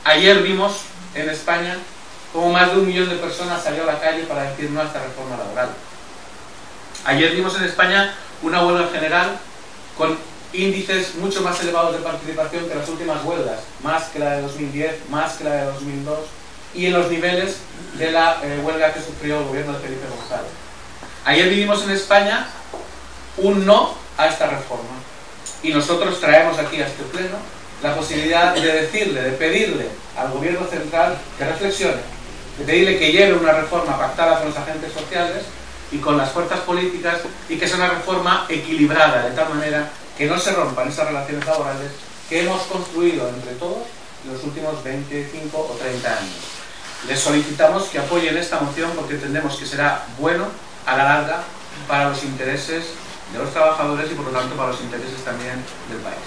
Speaker 4: ayer vimos en España como más de 1 millón de personas salió a la calle para decir no a esta reforma laboral. Ayer vimos en España una huelga general con índices mucho más elevados de participación que las últimas huelgas, más que la de 2010, más que la de 2002, y en los niveles de la huelga que sufrió el gobierno de Felipe González. Ayer vivimos en España un no a esta reforma, y nosotros traemos aquí a este pleno la posibilidad de decirle, de pedirle al gobierno central que reflexione, de pedirle que lleve una reforma pactada con los agentes sociales y con las fuerzas políticas, y que sea una reforma equilibrada, de tal manera que no se rompan esas relaciones laborales que hemos construido entre todos en los últimos 25 o 30 años. Les solicitamos que apoyen esta moción porque entendemos que será bueno a la larga para los intereses de los trabajadores y por lo tanto para los intereses también del país.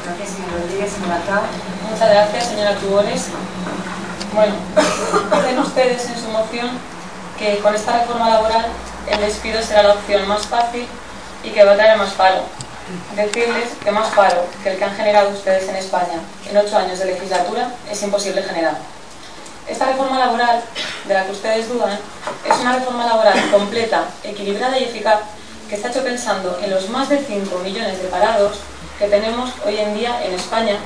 Speaker 5: Gracias, señor Rodríguez. Señora Clau. Muchas gracias, señora Tubones. Bueno, dicen ustedes en su moción que con esta reforma laboral el despido será la opción más fácil y que va a traer más paro. Decirles que más paro que el que han generado ustedes en España en 8 años de legislatura es imposible generar. Esta reforma laboral, de la que ustedes dudan, es una reforma laboral completa, equilibrada y eficaz que está hecho pensando en los más de 5 millones de parados que tenemos hoy en día en España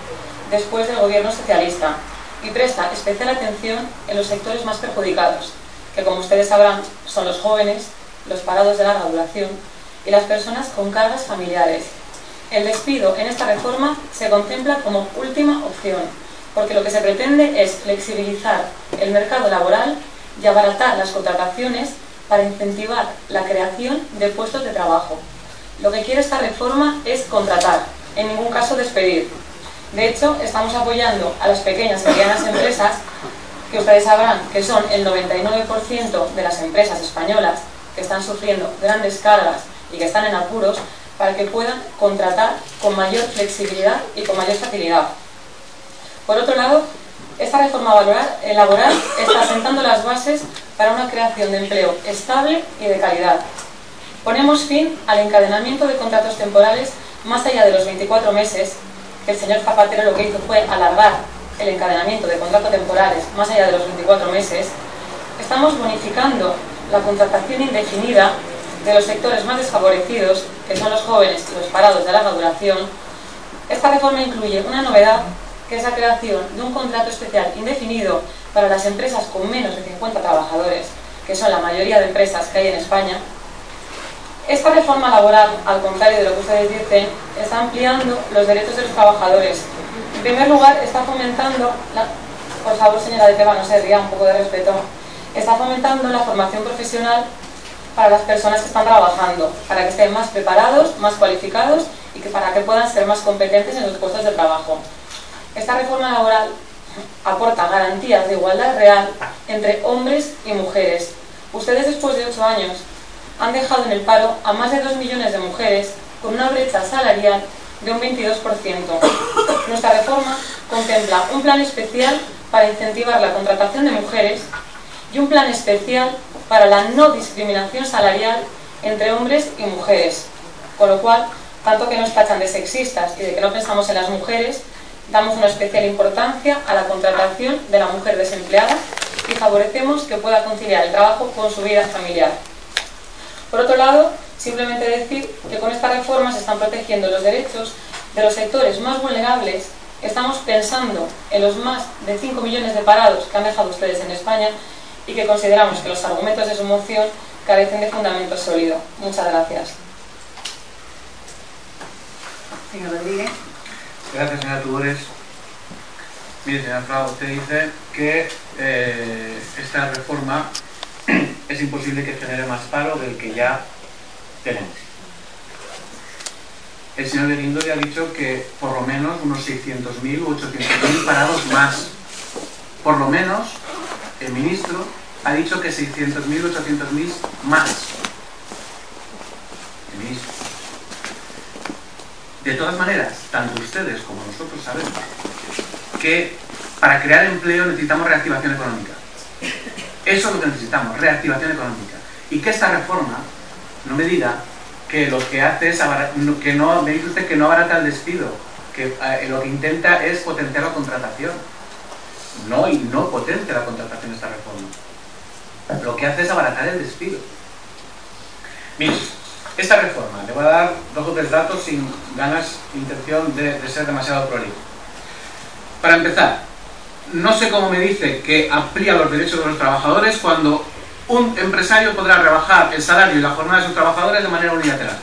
Speaker 5: después del gobierno socialista, y presta especial atención en los sectores más perjudicados, que como ustedes sabrán son los jóvenes, los parados de larga duración y las personas con cargas familiares. El despido en esta reforma se contempla como última opción, porque lo que se pretende es flexibilizar el mercado laboral y abaratar las contrataciones para incentivar la creación de puestos de trabajo. Lo que quiere esta reforma es contratar, en ningún caso despedir. De hecho, estamos apoyando a las pequeñas y medianas empresas, que ustedes sabrán que son el 99% de las empresas españolas que están sufriendo grandes cargas y que están en apuros, para que puedan contratar con mayor flexibilidad y con mayor facilidad. Por otro lado, esta reforma laboral está sentando las bases para una creación de empleo estable y de calidad. Ponemos fin al encadenamiento de contratos temporales más allá de los 24 meses, que el señor Zapatero lo que hizo fue alargar el encadenamiento de contratos temporales más allá de los 24 meses, estamos bonificando la contratación indefinida de los sectores más desfavorecidos, que son los jóvenes y los parados de larga duración. Esta reforma incluye una novedad, que es la creación de un contrato especial indefinido para las empresas con menos de 50 trabajadores, que son la mayoría de empresas que hay en España. Esta reforma laboral, al contrario de lo que ustedes dicen, está ampliando los derechos de los trabajadores. En primer lugar, está fomentando, por favor señora de Teba, no se ría, un poco de respeto, está fomentando la formación profesional para las personas que están trabajando, para que estén más preparados, más cualificados y para que puedan ser más competentes en los puestos de trabajo. Esta reforma laboral aporta garantías de igualdad real entre hombres y mujeres. Ustedes, después de 8 años, han dejado en el paro a más de 2 millones de mujeres con una brecha salarial de un 22%. Nuestra reforma contempla un plan especial para incentivar la contratación de mujeres y un plan especial para la no discriminación salarial entre hombres y mujeres. Con lo cual, tanto que nos tachan de sexistas y de que no pensamos en las mujeres, damos una especial importancia a la contratación de la mujer desempleada y favorecemos que pueda conciliar el trabajo con su vida familiar. Por otro lado, simplemente decir que con esta reforma se están protegiendo los derechos de los sectores más vulnerables. Estamos pensando en los más de 5 millones de parados que han dejado ustedes en España y que consideramos que los argumentos de su moción carecen de fundamento sólido. Muchas gracias.
Speaker 1: Señor Rodríguez.
Speaker 4: Gracias, señora Tugores. Mire, señora Frau, usted dice que esta reforma es imposible que genere más paro del que ya tenemos. El señor Berindo ya ha dicho que por lo menos unos 600.000 u 800.000 parados más. Por lo menos el ministro ha dicho que 600.000 u 800.000 más. El ministro. De todas maneras, tanto ustedes como nosotros sabemos que para crear empleo necesitamos reactivación económica. Eso es lo que necesitamos, reactivación económica. Y que esta reforma no me diga que lo que hace es me dice usted que no abarata el despido, que lo que intenta es potenciar la contratación. No, y no potencia la contratación esta reforma. Lo que hace es abaratar el despido. Mire, esta reforma, le voy a dar 2 o 3 datos sin ganas, intención de ser demasiado prolijo. Para empezar, no sé cómo me dice que amplía los derechos de los trabajadores cuando un empresario podrá rebajar el salario y la jornada de sus trabajadores de manera unilateral.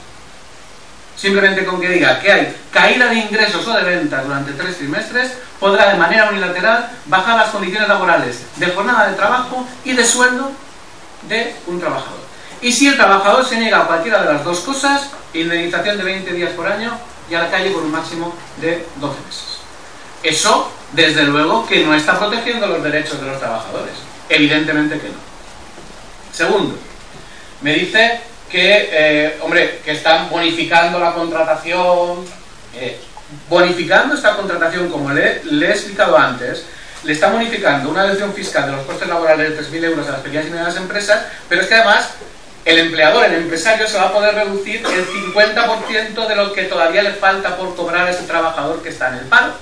Speaker 4: Simplemente con que diga que hay caída de ingresos o de ventas durante 3 trimestres, podrá de manera unilateral bajar las condiciones laborales de jornada de trabajo y de sueldo de un trabajador. Y si el trabajador se niega a cualquiera de las dos cosas, indemnización de 20 días por año y a la calle por un máximo de 12 meses. Eso, desde luego, que no está protegiendo los derechos de los trabajadores. Evidentemente que no. Segundo, me dice que, que están bonificando la contratación. Bonificando esta contratación, como le he explicado antes, le está bonificando una deducción fiscal de los costes laborales de 3.000 euros a las pequeñas y medianas empresas, pero es que además el empleador, el empresario, se va a poder reducir el 50% de lo que todavía le falta por cobrar a ese trabajador que está en el paro.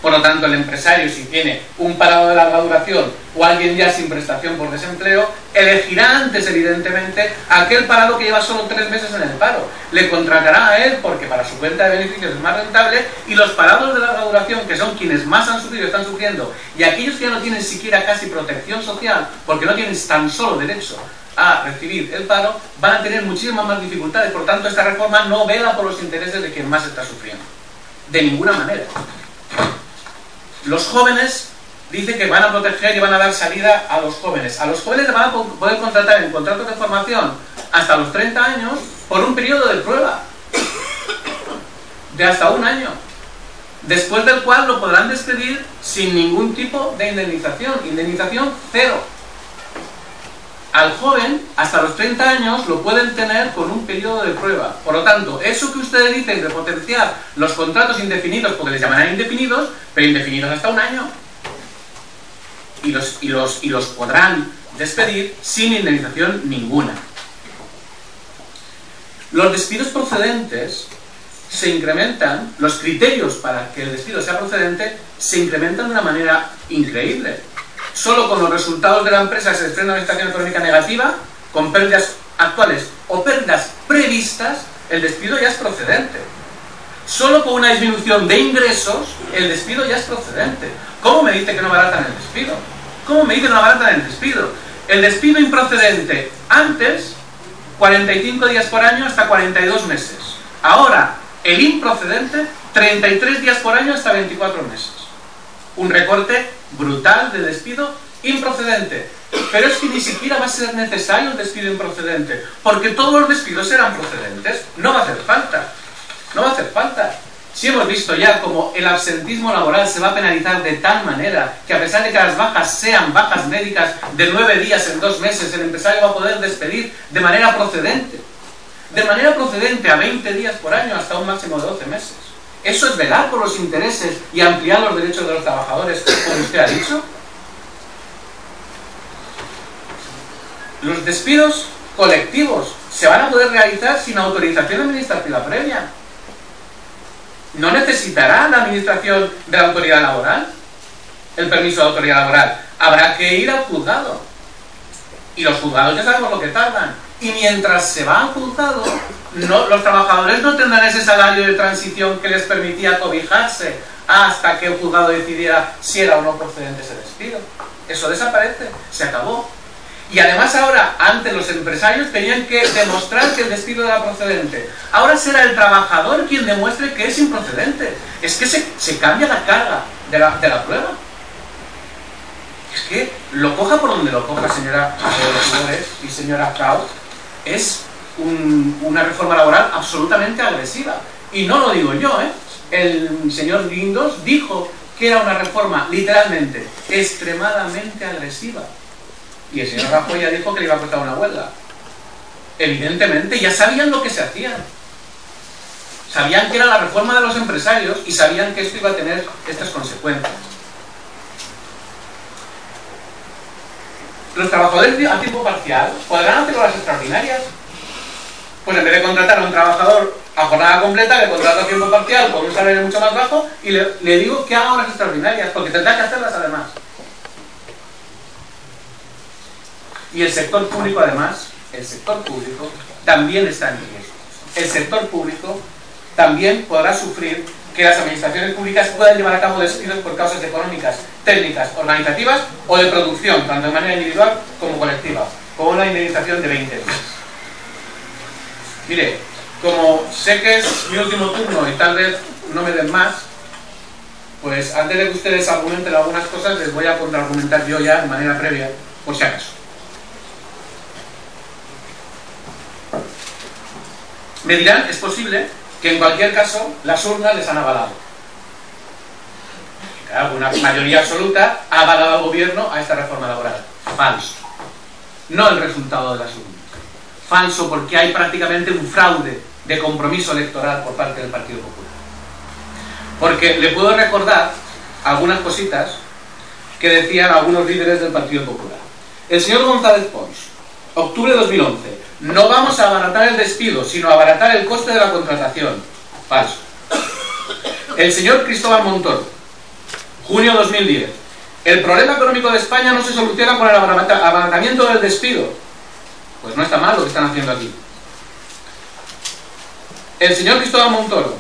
Speaker 4: Por lo tanto, el empresario, si tiene un parado de larga duración o alguien ya sin prestación por desempleo, elegirá antes, evidentemente, a aquel parado que lleva solo 3 meses en el paro. Le contratará a él porque para su cuenta de beneficios es más rentable, y los parados de larga duración, que son quienes más han sufrido y están sufriendo, y aquellos que ya no tienen siquiera casi protección social, porque no tienen tan solo derecho a recibir el paro, van a tener muchísimas más dificultades. Por tanto, esta reforma no vela por los intereses de quien más está sufriendo. De ninguna manera. Los jóvenes, dice que van a proteger y van a dar salida a los jóvenes. A los jóvenes les van a poder contratar en contratos de formación hasta los 30 años por un periodo de prueba de hasta 1 año, después del cual lo podrán despedir sin ningún tipo de indemnización. Indemnización cero. Al joven, hasta los 30 años, lo pueden tener con un periodo de prueba. Por lo tanto, eso que ustedes dicen de potenciar los contratos indefinidos, porque les llamarán indefinidos, pero indefinidos hasta 1 año. Y los podrán despedir sin indemnización ninguna. Los despidos procedentes se incrementan, los criterios para que el despido sea procedente se incrementan de una manera increíble. Solo con los resultados de la empresa se desprende una situación económica negativa, con pérdidas actuales o pérdidas previstas, el despido ya es procedente. Solo con una disminución de ingresos, el despido ya es procedente. ¿Cómo me dice que no abaratan el despido? ¿Cómo me dice que no abaratan el despido? El despido improcedente, antes, 45 días por año hasta 42 meses. Ahora, el improcedente, 33 días por año hasta 24 meses. Un recorte brutal de despido improcedente. Pero es que ni siquiera va a ser necesario el despido improcedente, porque todos los despidos serán procedentes. No va a hacer falta. No va a hacer falta. Si hemos visto ya como el absentismo laboral se va a penalizar de tal manera que a pesar de que las bajas sean bajas médicas de 9 días en 2 meses, el empresario va a poder despedir de manera procedente. De manera procedente a 20 días por año hasta un máximo de 12 meses. ¿Eso es velar por los intereses y ampliar los derechos de los trabajadores, como usted ha dicho? Los despidos colectivos se van a poder realizar sin autorización administrativa previa. ¿No necesitará la administración de la autoridad laboral el permiso de autoridad laboral? Habrá que ir al juzgado. Y los juzgados ya sabemos lo que tardan. Y mientras se va al juzgado, los trabajadores no tendrán ese salario de transición que les permitía cobijarse hasta que el juzgado decidiera si era o no procedente ese despido. Eso desaparece, se acabó. Y además ahora, antes los empresarios tenían que demostrar que el despido era procedente. Ahora será el trabajador quien demuestre que es improcedente. Es que se cambia la carga de la prueba. Es que lo coja por donde lo coja, señora Flores y señora Kraus, es una reforma laboral absolutamente agresiva. Y no lo digo yo, ¿eh? El señor Guindos dijo que era una reforma, literalmente, extremadamente agresiva. Y el señor Rajoy ya dijo que le iba a costar una huelga. Evidentemente, ya sabían lo que se hacían. Sabían que era la reforma de los empresarios y sabían que esto iba a tener estas consecuencias. Los trabajadores a tiempo parcial podrán hacer horas extraordinarias. Pues en vez de contratar a un trabajador a jornada completa, le contrato a tiempo parcial con un salario mucho más bajo y le digo que haga horas extraordinarias, porque tendrá que hacerlas además. Y el sector público, además, el sector público también está en riesgo. El sector público también podrá sufrir que las administraciones públicas puedan llevar a cabo despidos por causas económicas, técnicas, organizativas o de producción, tanto de manera individual como colectiva, con una indemnización de 20 días. Mire, como sé que es mi último turno y tal vez no me den más, pues antes de que ustedes argumenten algunas cosas, les voy a contraargumentar yo ya de manera previa, por si acaso. Me dirán, es posible que en cualquier caso las urnas les han avalado. Claro, una mayoría absoluta ha avalado al gobierno a esta reforma laboral. Falso. No el resultado de las urnas. Falso porque hay prácticamente un fraude de compromiso electoral por parte del Partido Popular. Porque le puedo recordar algunas cositas que decían algunos líderes del Partido Popular. El señor González Pons, octubre de 2011, no vamos a abaratar el despido, sino a abaratar el coste de la contratación. Falso. El señor Cristóbal Montoro, junio de 2010, el problema económico de España no se soluciona con el abaratamiento del despido. Pues no está mal lo que están haciendo aquí. El señor Cristóbal Montoro,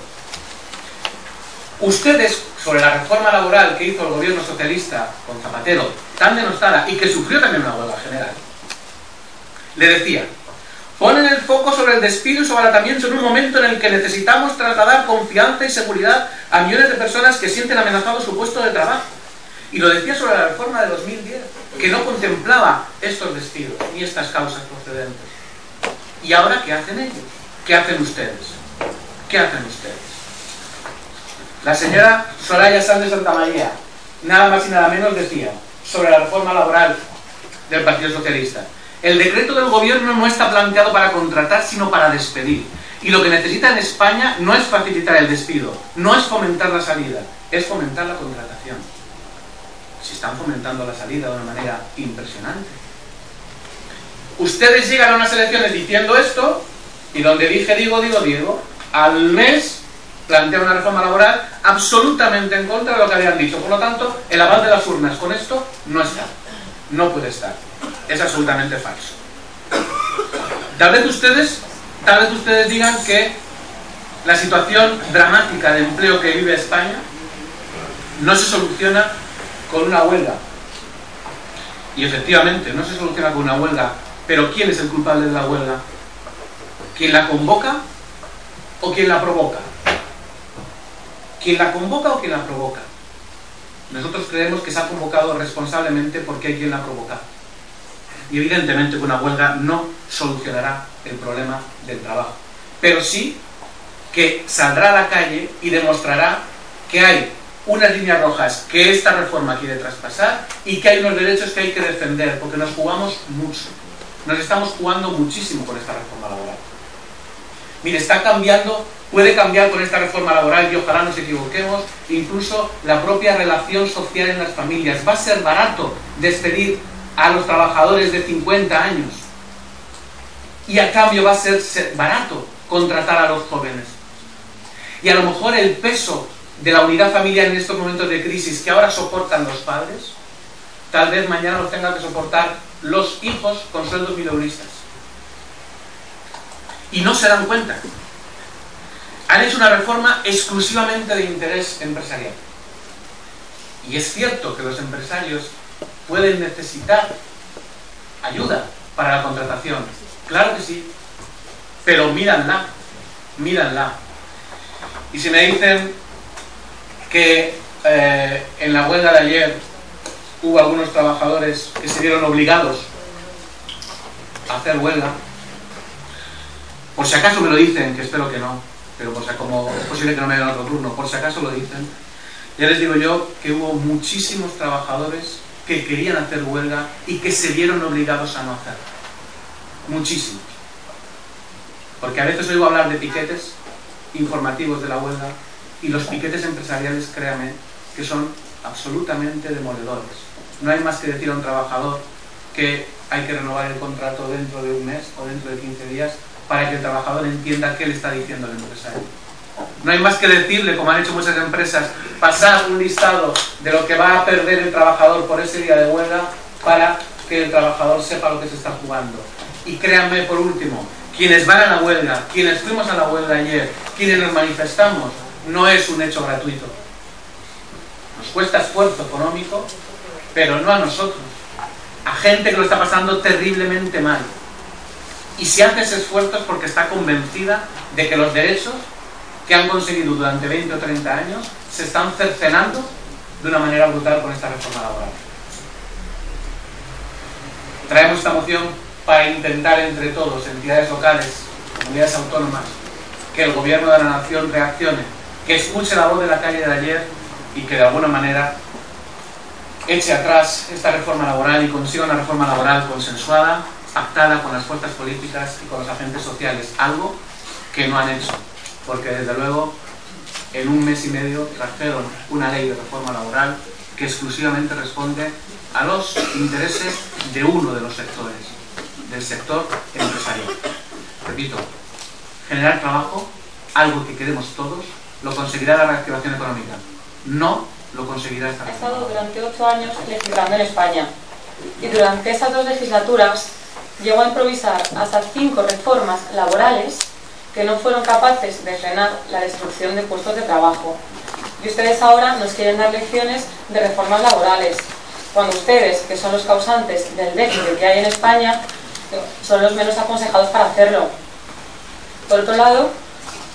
Speaker 4: ustedes, sobre la reforma laboral que hizo el gobierno socialista con Zapatero, tan denostada y que sufrió también una huelga general, le decía: ponen el foco sobre el despido y su abaratamiento en un momento en el que necesitamos trasladar confianza y seguridad a millones de personas que sienten amenazado su puesto de trabajo. Y lo decía sobre la reforma de 2010, que no contemplaba estos despidos ni estas causas procedentes. ¿Y ahora qué hacen ellos? ¿Qué hacen ustedes? ¿Qué hacen ustedes? La señora Soraya Sáenz de Santamaría, nada más y nada menos, decía sobre la reforma laboral del Partido Socialista: el decreto del gobierno no está planteado para contratar, sino para despedir. Y lo que necesita en España no es facilitar el despido, no es fomentar la salida, es fomentar la contratación. Se están fomentando la salida de una manera impresionante. Ustedes llegan a unas elecciones diciendo esto, y donde dije digo, digo Diego, al mes plantea una reforma laboral absolutamente en contra de lo que habían dicho. Por lo tanto, el aval de las urnas con esto no está, no puede estar. Es absolutamente falso. Tal vez ustedes digan que la situación dramática de empleo que vive España no se soluciona con una huelga. Y efectivamente, no se soluciona con una huelga. Pero ¿quién es el culpable de la huelga? ¿Quién la convoca o quién la provoca? ¿Quién la convoca o quién la provoca? Nosotros creemos que se ha convocado responsablemente porque hay quien la provoca. Y evidentemente que una huelga no solucionará el problema del trabajo. Pero sí que saldrá a la calle y demostrará que hay unas líneas rojas que esta reforma quiere traspasar y que hay unos derechos que hay que defender, porque nos jugamos mucho. Nos estamos jugando muchísimo con esta reforma laboral. Mire, está cambiando, puede cambiar con esta reforma laboral, y ojalá nos equivoquemos, incluso la propia relación social en las familias. Va a ser barato despedir a los trabajadores de 50 años y a cambio va a ser barato contratar a los jóvenes. Y a lo mejor el peso de la unidad familiar en estos momentos de crisis que ahora soportan los padres, tal vez mañana los tengan que soportar los hijos con sueldos mileuristas. Y no se dan cuenta. Han hecho una reforma exclusivamente de interés empresarial. Y es cierto que los empresarios pueden necesitar ayuda para la contratación. Claro que sí. Pero míranla. Míranla. Y si me dicen que en la huelga de ayer hubo algunos trabajadores que se vieron obligados a hacer huelga, por si acaso me lo dicen, que espero que no, pero por si, como es posible que no me den otro turno, por si acaso lo dicen, ya les digo yo que hubo muchísimos trabajadores que querían hacer huelga y que se vieron obligados a no hacerlo. Muchísimos. Porque a veces oigo hablar de piquetes informativos de la huelga y los piquetes empresariales, créame, que son absolutamente demoledores. No hay más que decir a un trabajador que hay que renovar el contrato dentro de un mes o dentro de 15 días para que el trabajador entienda qué le está diciendo el empresario. No hay más que decirle, como han hecho muchas empresas, pasar un listado de lo que va a perder el trabajador por ese día de huelga para que el trabajador sepa lo que se está jugando. Y créanme, por último, quienes van a la huelga, quienes fuimos a la huelga ayer, quienes nos manifestamos, no es un hecho gratuito. Nos cuesta esfuerzo económico, pero no a nosotros, a gente que lo está pasando terriblemente mal. Y si hace ese esfuerzo es porque está convencida de que los derechos que han conseguido durante 20 o 30 años se están cercenando de una manera brutal con esta reforma laboral. Traemos esta moción para intentar entre todos, entidades locales, comunidades autónomas, que el gobierno de la nación reaccione, que escuche la voz de la calle de ayer y que de alguna manera eche atrás esta reforma laboral y consiga una reforma laboral consensuada, pactada con las fuerzas políticas y con los agentes sociales, algo que no han hecho, porque desde luego en un mes y medio trajeron una ley de reforma laboral que exclusivamente responde a los intereses de uno de los sectores, del sector empresarial. Repito, generar trabajo, algo que queremos todos, lo conseguirá la reactivación económica, no lo conseguirá esta reforma.
Speaker 5: He estado durante 8 años legislando en España y durante esas 2 legislaturas llegó a improvisar hasta 5 reformas laborales que no fueron capaces de frenar la destrucción de puestos de trabajo. Y ustedes ahora nos quieren dar lecciones de reformas laborales, cuando ustedes, que son los causantes del déficit que hay en España, son los menos aconsejados para hacerlo. Por otro lado,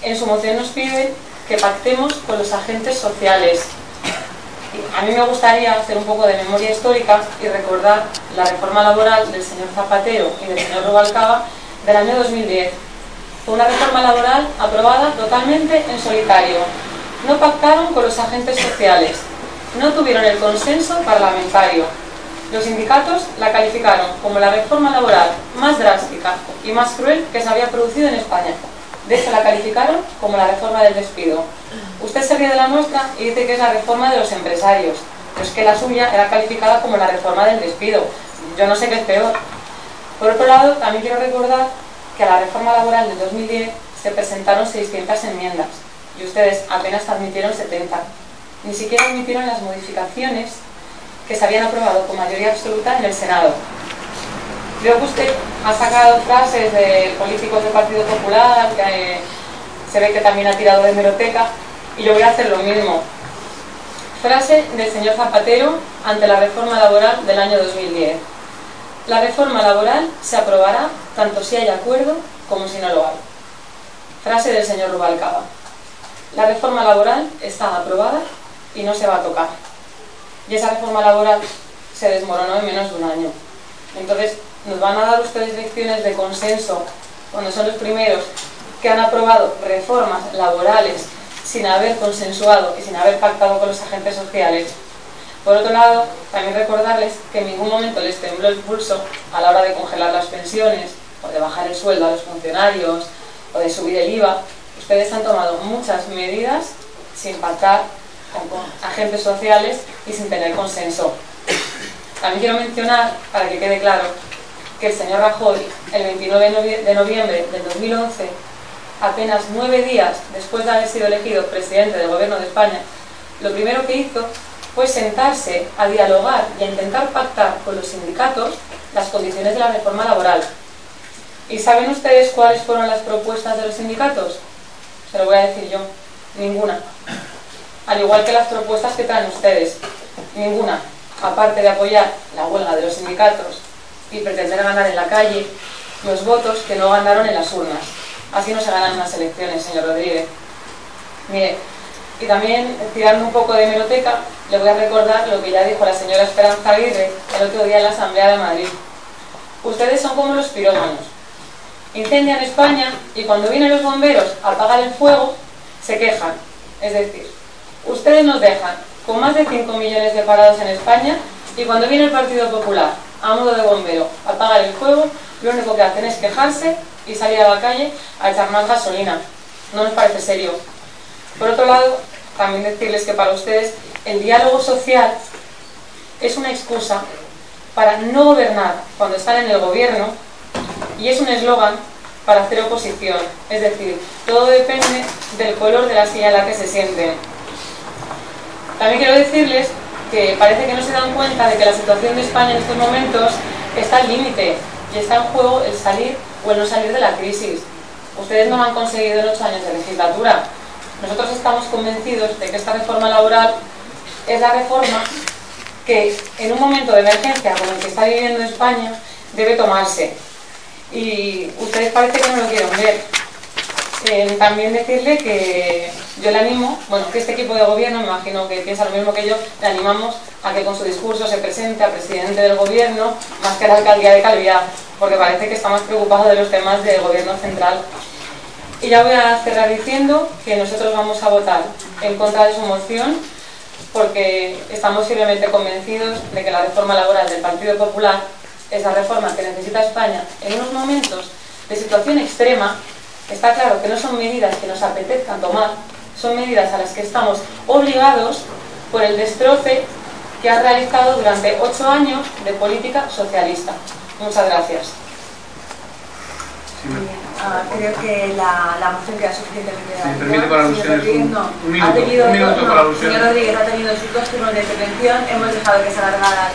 Speaker 5: en su moción nos piden que pactemos con los agentes sociales. A mí me gustaría hacer un poco de memoria histórica y recordar la reforma laboral del señor Zapatero y del señor Rubalcaba del año 2010. Fue una reforma laboral aprobada totalmente en solitario. No pactaron con los agentes sociales, no tuvieron el consenso parlamentario. Los sindicatos la calificaron como la reforma laboral más drástica y más cruel que se había producido en España. De hecho, la calificaron como la reforma del despido. Usted se ríe de la nuestra y dice que es la reforma de los empresarios, pero es que la suya era calificada como la reforma del despido. Yo no sé qué es peor. Por otro lado, también quiero recordar que a la reforma laboral del 2010 se presentaron 600 enmiendas y ustedes apenas admitieron 70. Ni siquiera admitieron las modificaciones que se habían aprobado con mayoría absoluta en el Senado. Veo que usted ha sacado frases de políticos del Partido Popular, que se ve que también ha tirado de hemeroteca, y yo voy a hacer lo mismo. Frase del señor Zapatero ante la reforma laboral del año 2010. La reforma laboral se aprobará tanto si hay acuerdo como si no lo hay. Frase del señor Rubalcaba. La reforma laboral está aprobada y no se va a tocar. Y esa reforma laboral se desmoronó en menos de un año. Entonces, ¿nos van a dar ustedes lecciones de consenso cuando son los primeros que han aprobado reformas laborales sin haber consensuado y sin haber pactado con los agentes sociales? Por otro lado, también recordarles que en ningún momento les tembló el pulso a la hora de congelar las pensiones o de bajar el sueldo a los funcionarios o de subir el IVA. Ustedes han tomado muchas medidas sin pactar con agentes sociales y sin tener consenso. También quiero mencionar, para que quede claro, que el señor Rajoy, el 29 de noviembre del 2011, apenas 9 días después de haber sido elegido presidente del Gobierno de España, lo primero que hizo fue sentarse a dialogar y a intentar pactar con los sindicatos las condiciones de la reforma laboral. ¿Y saben ustedes cuáles fueron las propuestas de los sindicatos? Se lo voy a decir yo. Ninguna. Al igual que las propuestas que traen ustedes. Ninguna. Aparte de apoyar la huelga de los sindicatos y pretender ganar en la calle los votos que no ganaron en las urnas. Así no se ganan unas elecciones, señor Rodríguez. Mire, y también, tirando un poco de hemeroteca, le voy a recordar lo que ya dijo la señora Esperanza Aguirre el otro día en la Asamblea de Madrid. Ustedes son como los pirómanos. Incendian España y cuando vienen los bomberos a apagar el fuego, se quejan. Es decir, ustedes nos dejan con más de 5 millones de parados en España y cuando viene el Partido Popular, a modo de bombero, a apagar el fuego, lo único que hacen es quejarse y salir a la calle a echar más gasolina. No nos parece serio. Por otro lado, también decirles que para ustedes el diálogo social es una excusa para no gobernar cuando están en el gobierno y es un eslogan para hacer oposición. Es decir, todo depende del color de la silla en la que se sienten. También quiero decirles que parece que no se dan cuenta de que la situación de España en estos momentos está al límite y está en juego el salir o el no salir de la crisis. Ustedes no lo han conseguido en 8 años de legislatura. Nosotros estamos convencidos de que esta reforma laboral es la reforma que en un momento de emergencia como el que está viviendo España debe tomarse. Y ustedes parece que no lo quieren ver. También decirle que yo le animo, que este equipo de gobierno, me imagino que piensa lo mismo que yo, le animamos a que con su discurso se presente a presidente del gobierno más que a la alcaldía de Calviá, porque parece que está más preocupado de los temas del gobierno central. Y ya voy a cerrar diciendo que nosotros vamos a votar en contra de su moción porque estamos firmemente convencidos de que la reforma laboral del Partido Popular es la reforma que necesita España en unos momentos de situación extrema. Está claro que no son medidas que nos apetezcan tomar, son medidas a las que estamos obligados por el destroce que ha realizado durante 8 años de política socialista. Muchas gracias.
Speaker 1: Creo que la moción queda suficientemente
Speaker 4: permite para alusiones un minuto para alusiones.
Speaker 1: Señor Rodríguez ha tenido sus 2 turnos de intervención, hemos dejado que se alargara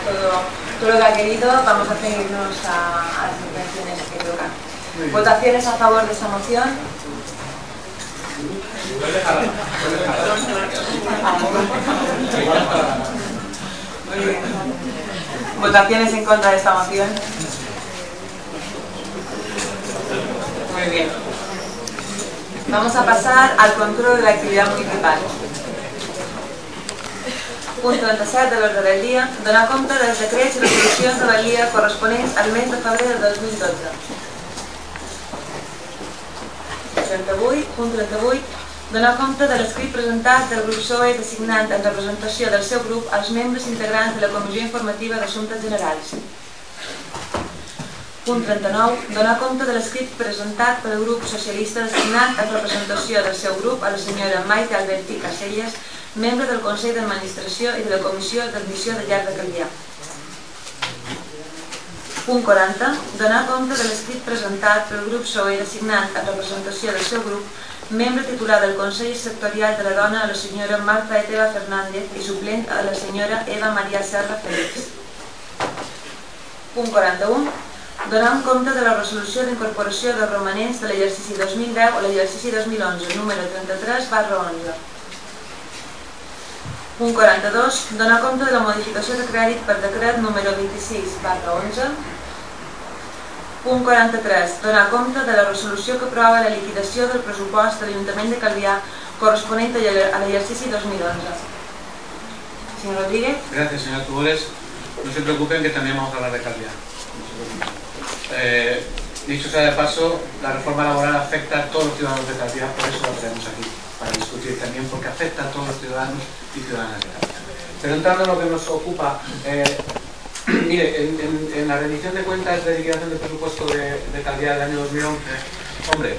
Speaker 1: todo lo que ha querido, vamos a ceñirnos a las intervenciones que tocan. ¿Votaciones a favor de esta moción? Muy bien. ¿Votaciones en contra de esta moción? Muy bien. Vamos a pasar al control de la actividad municipal. Punt 37 de l'ordre del dia. Donar compte dels decrets i resolucions de la Lliga corresponents al mes de febrer del 2012. Punt 38. Donar compte de l'escrit presentat del grup PSOE designant en representació del seu grup als membres integrants de la Comissió Informativa d'Assumptes Generals. Punt 39. Donar compte de l'escrit presentat pel grup socialista designat en representació del seu grup a la senyora Maite Albertí Caselles, membre del Consell d'Administració i de la Comissió d'Admissió de Llar de Calvià. Punt 40. Donar compte de l'escrit presentat pel grup PSOE designat en representació del seu grup Membre titular del Consell Sectorial de la Dona a la senyora Marta Eteva Fernández i suplent a la senyora Eva Maria Serra Félix. Punt 41. Donar compte de la resolució d'incorporació de romanents de l'exercici 2010 o l'exercici 2011, número 33/11. Punt 42. Donar compte de la modificació de crèdit per decret número 26/11. Punt 43. Donar compte de la resolució que aprova la liquidació del pressupost de l'Ajuntament de Calvià corresponent a l'exercici 2011. Señor Rodríguez.
Speaker 4: Gracias, señor Tubores. No se preocupen que también vamos a hablar de Calvià. Dicho sea de paso, la reforma laboral afecta a todos los ciudadanos de Calvià, por eso lo tenemos aquí, para discutir también, porque afecta a todos los ciudadanos y ciudadanas de Calvià. Pero entrando en lo que nos ocupa, mire, en la rendición de cuentas de liquidación del presupuesto de Calvià del año 2011, hombre,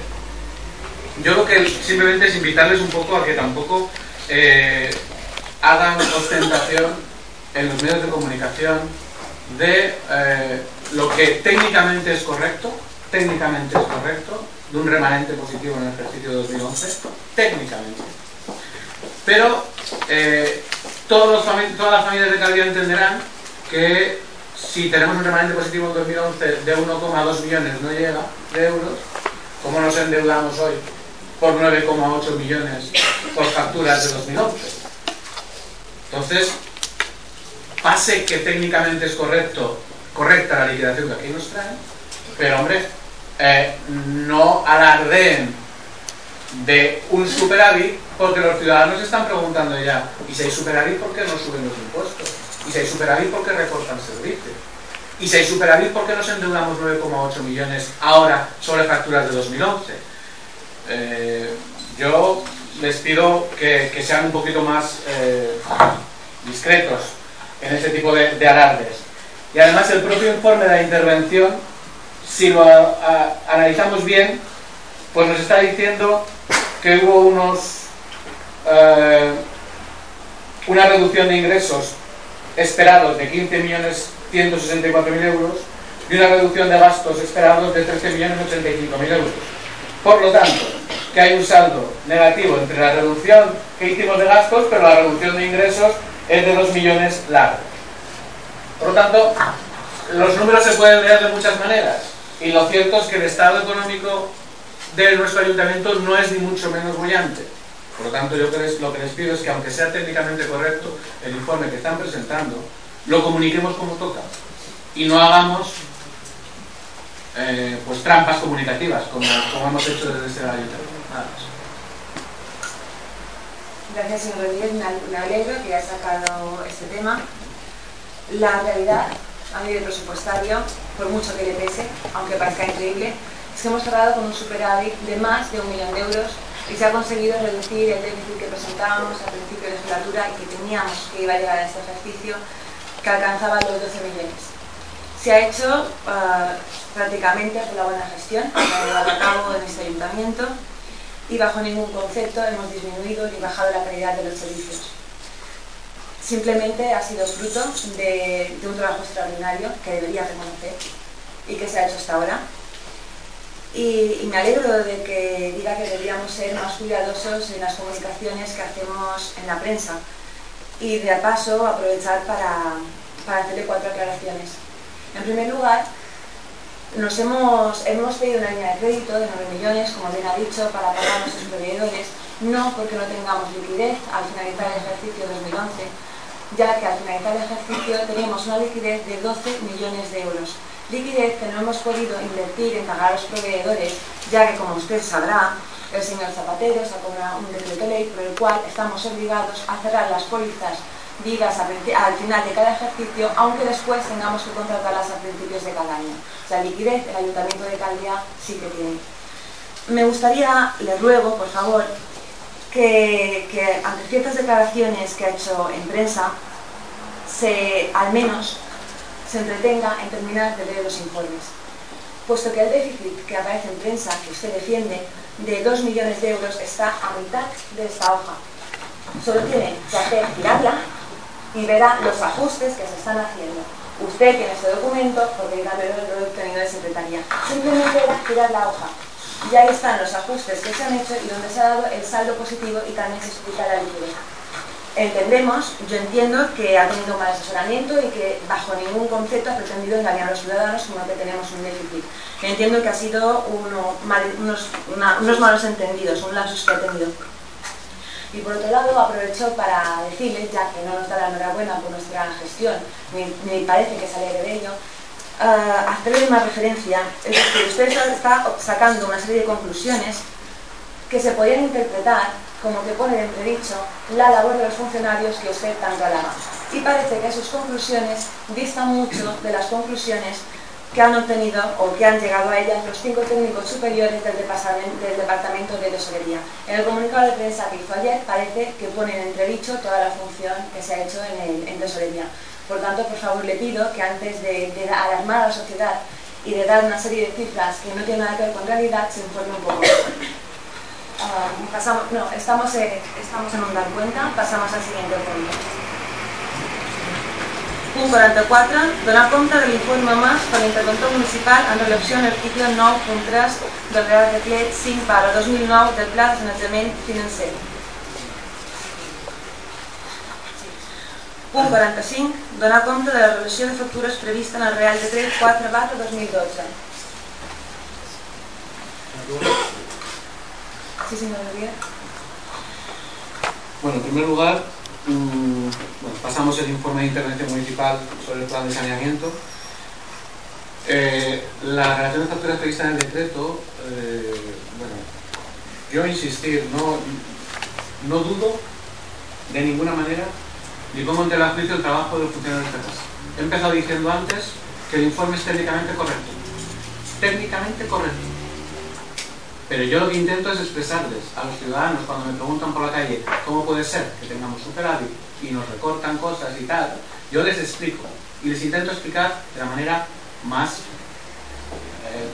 Speaker 4: yo lo que simplemente es invitarles un poco a que tampoco hagan ostentación en los medios de comunicación de lo que técnicamente es correcto, de un remanente positivo en el ejercicio de 2011, técnicamente. Pero todas las familias de Calvià entenderán que si tenemos un remanente positivo en 2011 de 1,2 millones no llega de euros, ¿cómo nos endeudamos hoy por 9,8 millones por facturas de 2011? Entonces, pase que técnicamente es correcta la liquidación que aquí nos traen, pero hombre, no alardeen de un superávit, porque los ciudadanos están preguntando ya, ¿y si hay superávit por qué no suben los impuestos? ¿Y si hay superávit por qué recortan servicios? ¿Y si hay superávit por qué nos endeudamos 9,8 millones ahora sobre facturas de 2011? Yo les pido que sean un poquito más discretos en este tipo de alardes. Y además el propio informe de la intervención, si lo analizamos bien, pues nos está diciendo que hubo una reducción de ingresos esperados de 15.164.000 euros y una reducción de gastos esperados de 13.085.000 euros. Por lo tanto, que hay un saldo negativo entre la reducción que hicimos de gastos, pero la reducción de ingresos es de 2 millones largos. Por lo tanto, los números se pueden leer de muchas maneras, y lo cierto es que el estado económico de nuestro ayuntamiento no es ni mucho menos boyante. Por lo tanto, yo lo que les pido es que, aunque sea técnicamente correcto el informe que están presentando, lo comuniquemos como toca y no hagamos pues trampas comunicativas como hemos hecho desde este ayuntamiento. Nada más.
Speaker 1: Gracias, señor Rodríguez. Me alegro que haya sacado este tema. La realidad a nivel presupuestario, por mucho que le pese, aunque parezca increíble, es que hemos cerrado con un superávit de más de 1 millón de euros y se ha conseguido reducir el déficit que presentábamos al principio de legislatura y que teníamos que iba a llegar a este ejercicio, que alcanzaba los 12 millones. Se ha hecho prácticamente por la buena gestión que ha llevado a cabo en este ayuntamiento, y bajo ningún concepto hemos disminuido ni bajado la calidad de los servicios. Simplemente ha sido fruto de un trabajo extraordinario que debería reconocer y que se ha hecho hasta ahora. Y me alegro de que diga que deberíamos ser más cuidadosos en las comunicaciones que hacemos en la prensa, y de paso aprovechar para hacerle 4 aclaraciones. En primer lugar, hemos pedido una línea de crédito de 9 millones, como bien ha dicho, para pagar a nuestros proveedores, no porque no tengamos liquidez al finalizar el ejercicio 2011, ya que al finalizar el ejercicio teníamos una liquidez de 12 millones de euros. Liquidez que no hemos podido invertir en pagar a los proveedores, ya que, como usted sabrá, el señor Zapatero sacó un decreto ley por el cual estamos obligados a cerrar las pólizas vidas al final de cada ejercicio, aunque después tengamos que contratarlas a principios de cada año. O sea, liquidez el Ayuntamiento de Calvià sí que tiene. Me gustaría, le ruego, por favor, que ante ciertas declaraciones que ha hecho en prensa, al menos se entretenga en terminar de leer los informes. Puesto que el déficit que aparece en prensa, que usted defiende, de 2 millones de euros está a mitad de esta hoja. Solo tiene que hacer girarla y verá los ajustes que se están haciendo. Usted tiene este documento porque yo también lo he obtenido de secretaría. Simplemente era girar la hoja. Y ahí están los ajustes que se han hecho y donde se ha dado el saldo positivo y también se explica la liquidez. Entendemos, yo entiendo que ha tenido un mal asesoramiento y que bajo ningún concepto ha pretendido engañar a los ciudadanos, sino que tenemos un déficit. Entiendo que ha sido unos malos entendidos, un lapsus que ha tenido. Y por otro lado, aprovecho para decirles, ya que no nos da la enhorabuena por nuestra gestión, ni parece que se alegre de ello, hacerle más referencia, es decir, usted está sacando una serie de conclusiones que se podrían interpretar como que pone en entredicho la labor de los funcionarios que usted tanto alaba. Y parece que sus conclusiones distan mucho de las conclusiones que han obtenido o que han llegado a ellas los 5 técnicos superiores del Departamento de Tesorería. En el comunicado de prensa que hizo ayer parece que pone en entredicho toda la función que se ha hecho en Tesorería. Por tanto, por favor, le pido que antes de alarmar a la sociedad y de dar una serie de cifras que no tienen nada que ver con realidad, se informe un poco. Estamos en un dar cuenta, pasamos al siguiente punto. Punt 44. Donar compte de l'informe mas per l'interventor municipal en relació amb l'article 9.3 del Real Decret 5/2009 del Pla de Sanejament Financer. Punt 45. Donar compte de la relació de factures prevista en el Real Decret 4/2012. Sí, señor Javier.
Speaker 4: Bueno, en primer lugar, pasamos el informe de intervención municipal sobre el plan de saneamiento. La relación de facturas prevista en el decreto, yo insistir, no dudo de ninguna manera ni pongo en tela de juicio el trabajo de los funcionarios de esta casa. He empezado diciendo antes que el informe es técnicamente correcto. Técnicamente correcto. Pero yo lo que intento es expresarles a los ciudadanos cuando me preguntan por la calle cómo puede ser que tengamos superávit y nos recortan cosas y tal, yo les explico y les intento explicar de la manera más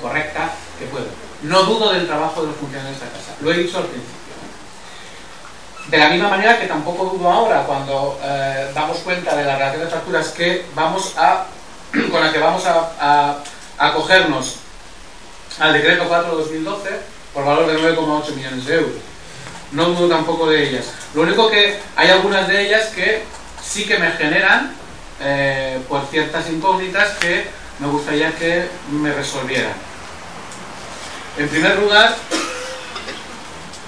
Speaker 4: correcta que puedo. No dudo del trabajo de los funcionarios de esta casa, lo he dicho al principio. De la misma manera que tampoco dudo ahora cuando damos cuenta de la relación de facturas que con la que vamos a acogernos al decreto 4/2012 por valor de 9,8 millones de euros. No dudo tampoco de ellas. Lo único que hay algunas de ellas que sí que me generan por ciertas incógnitas que me gustaría que me resolvieran. En primer lugar,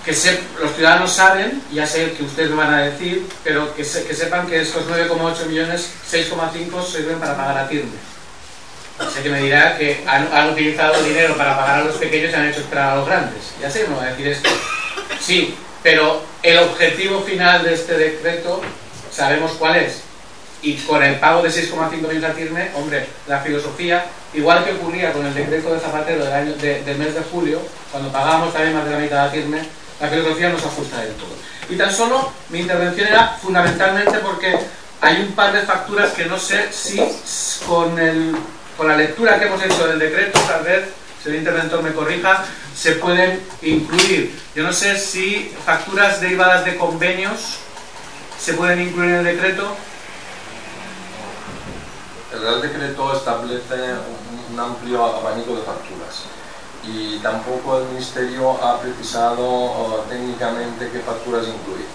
Speaker 4: los ciudadanos saben, ya sé que ustedes van a decir, pero que sepan que estos 9,8 millones, 6,5 sirven para pagar a Tirme. Sé que me dirá que han utilizado dinero para pagar a los pequeños y han hecho esperar a los grandes. Ya sé que me va a decir esto. Sí, pero el objetivo final de este decreto sabemos cuál es. Y con el pago de 6,5 millones a Tirme, hombre, la filosofía, igual que ocurría con el decreto de Zapatero del mes de julio, cuando pagábamos también más de la mitad a Tirme, la filosofía nos ajusta del todo. Y tan solo mi intervención era fundamentalmente porque hay un par de facturas que no sé si con la lectura que hemos hecho del decreto, tal vez, si el interventor me corrija, se pueden incluir. Yo no sé si facturas derivadas de convenios se pueden incluir en el decreto.
Speaker 6: El Real Decreto establece un amplio abanico de facturas y tampoco el Ministerio ha precisado técnicamente qué facturas incluir.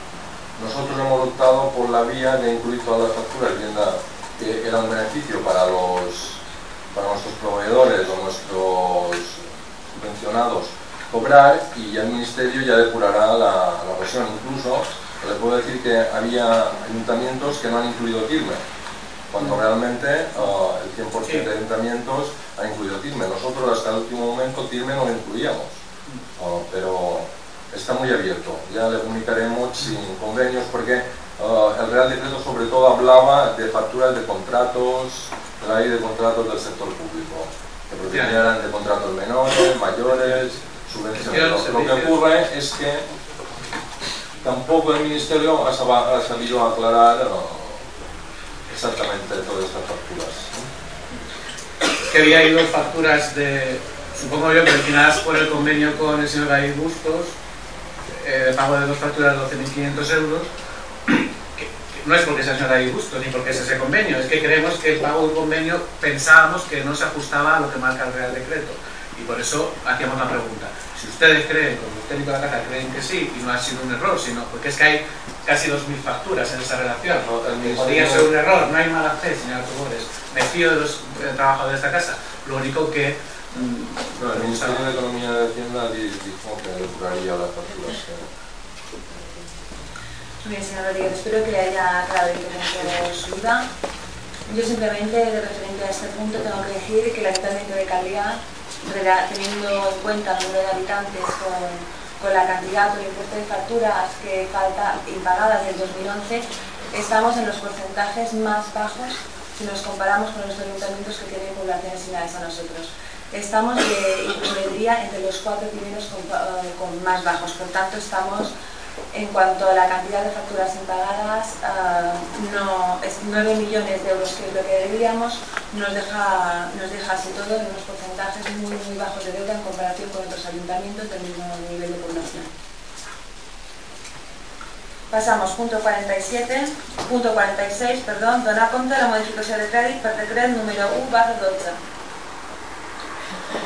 Speaker 6: Nosotros hemos optado por la vía de incluir todas las facturas, viendo que era un beneficio para nuestros proveedores o nuestros subvencionados cobrar, y ya el Ministerio ya depurará la cuestión. Incluso les puedo decir que había ayuntamientos que no han incluido Tirme, cuando realmente el 100% de ayuntamientos ha incluido Tirme. Nosotros hasta el último momento Tirme no lo incluíamos, pero está muy abierto. Ya le comunicaremos sin convenios, porque el Real Decreto sobre todo hablaba de facturas de contratos, de la ley de contratos del sector público, que procedieran de contratos menores, mayores, subvenciones. Lo que ocurre es que tampoco el Ministerio ha sabido aclarar exactamente todas estas facturas.
Speaker 4: Es que había dos facturas supongo yo, mencionadas por el convenio con el señor David Bustos, de pago de dos facturas de 12.500 euros. No es porque sea el señor David Bustos ni porque es ese convenio, es que creemos que el pago del convenio pensábamos que no se ajustaba a lo que marca el Real Decreto. Y por eso hacíamos la pregunta. Si ustedes creen, como el técnico de la casa creen que sí, y no ha sido un error, sino porque es que hay casi 2.000 facturas en esa relación. Podría ser un error, no hay mala fe, señor Tugores. Me fío de los trabajadores de esta casa. Lo único que...
Speaker 6: No, el Ministerio de Economía y de Hacienda dijo que depuraría las facturas.
Speaker 1: Muy bien, señor Rodríguez, espero que le haya quedado diferente su duda. Yo simplemente, de referente a este punto, tengo que decir que el Ayuntamiento de Calviá, teniendo en cuenta el número de habitantes con la cantidad, con el importe de facturas que falta impagadas del 2011, estamos en los porcentajes más bajos si nos comparamos con los ayuntamientos que tienen poblaciones similares a nosotros. Estamos, diría, entre los 4 primeros con más bajos. Por tanto, estamos, en cuanto a la cantidad de facturas impagadas, no, es 9 millones de euros, que es lo que deberíamos, nos deja así todo en unos porcentajes muy bajos de deuda en comparación con otros ayuntamientos del mismo nivel de población. Passamos, punto 46, donar compte de la modificació de crèdit per decret número 1/12.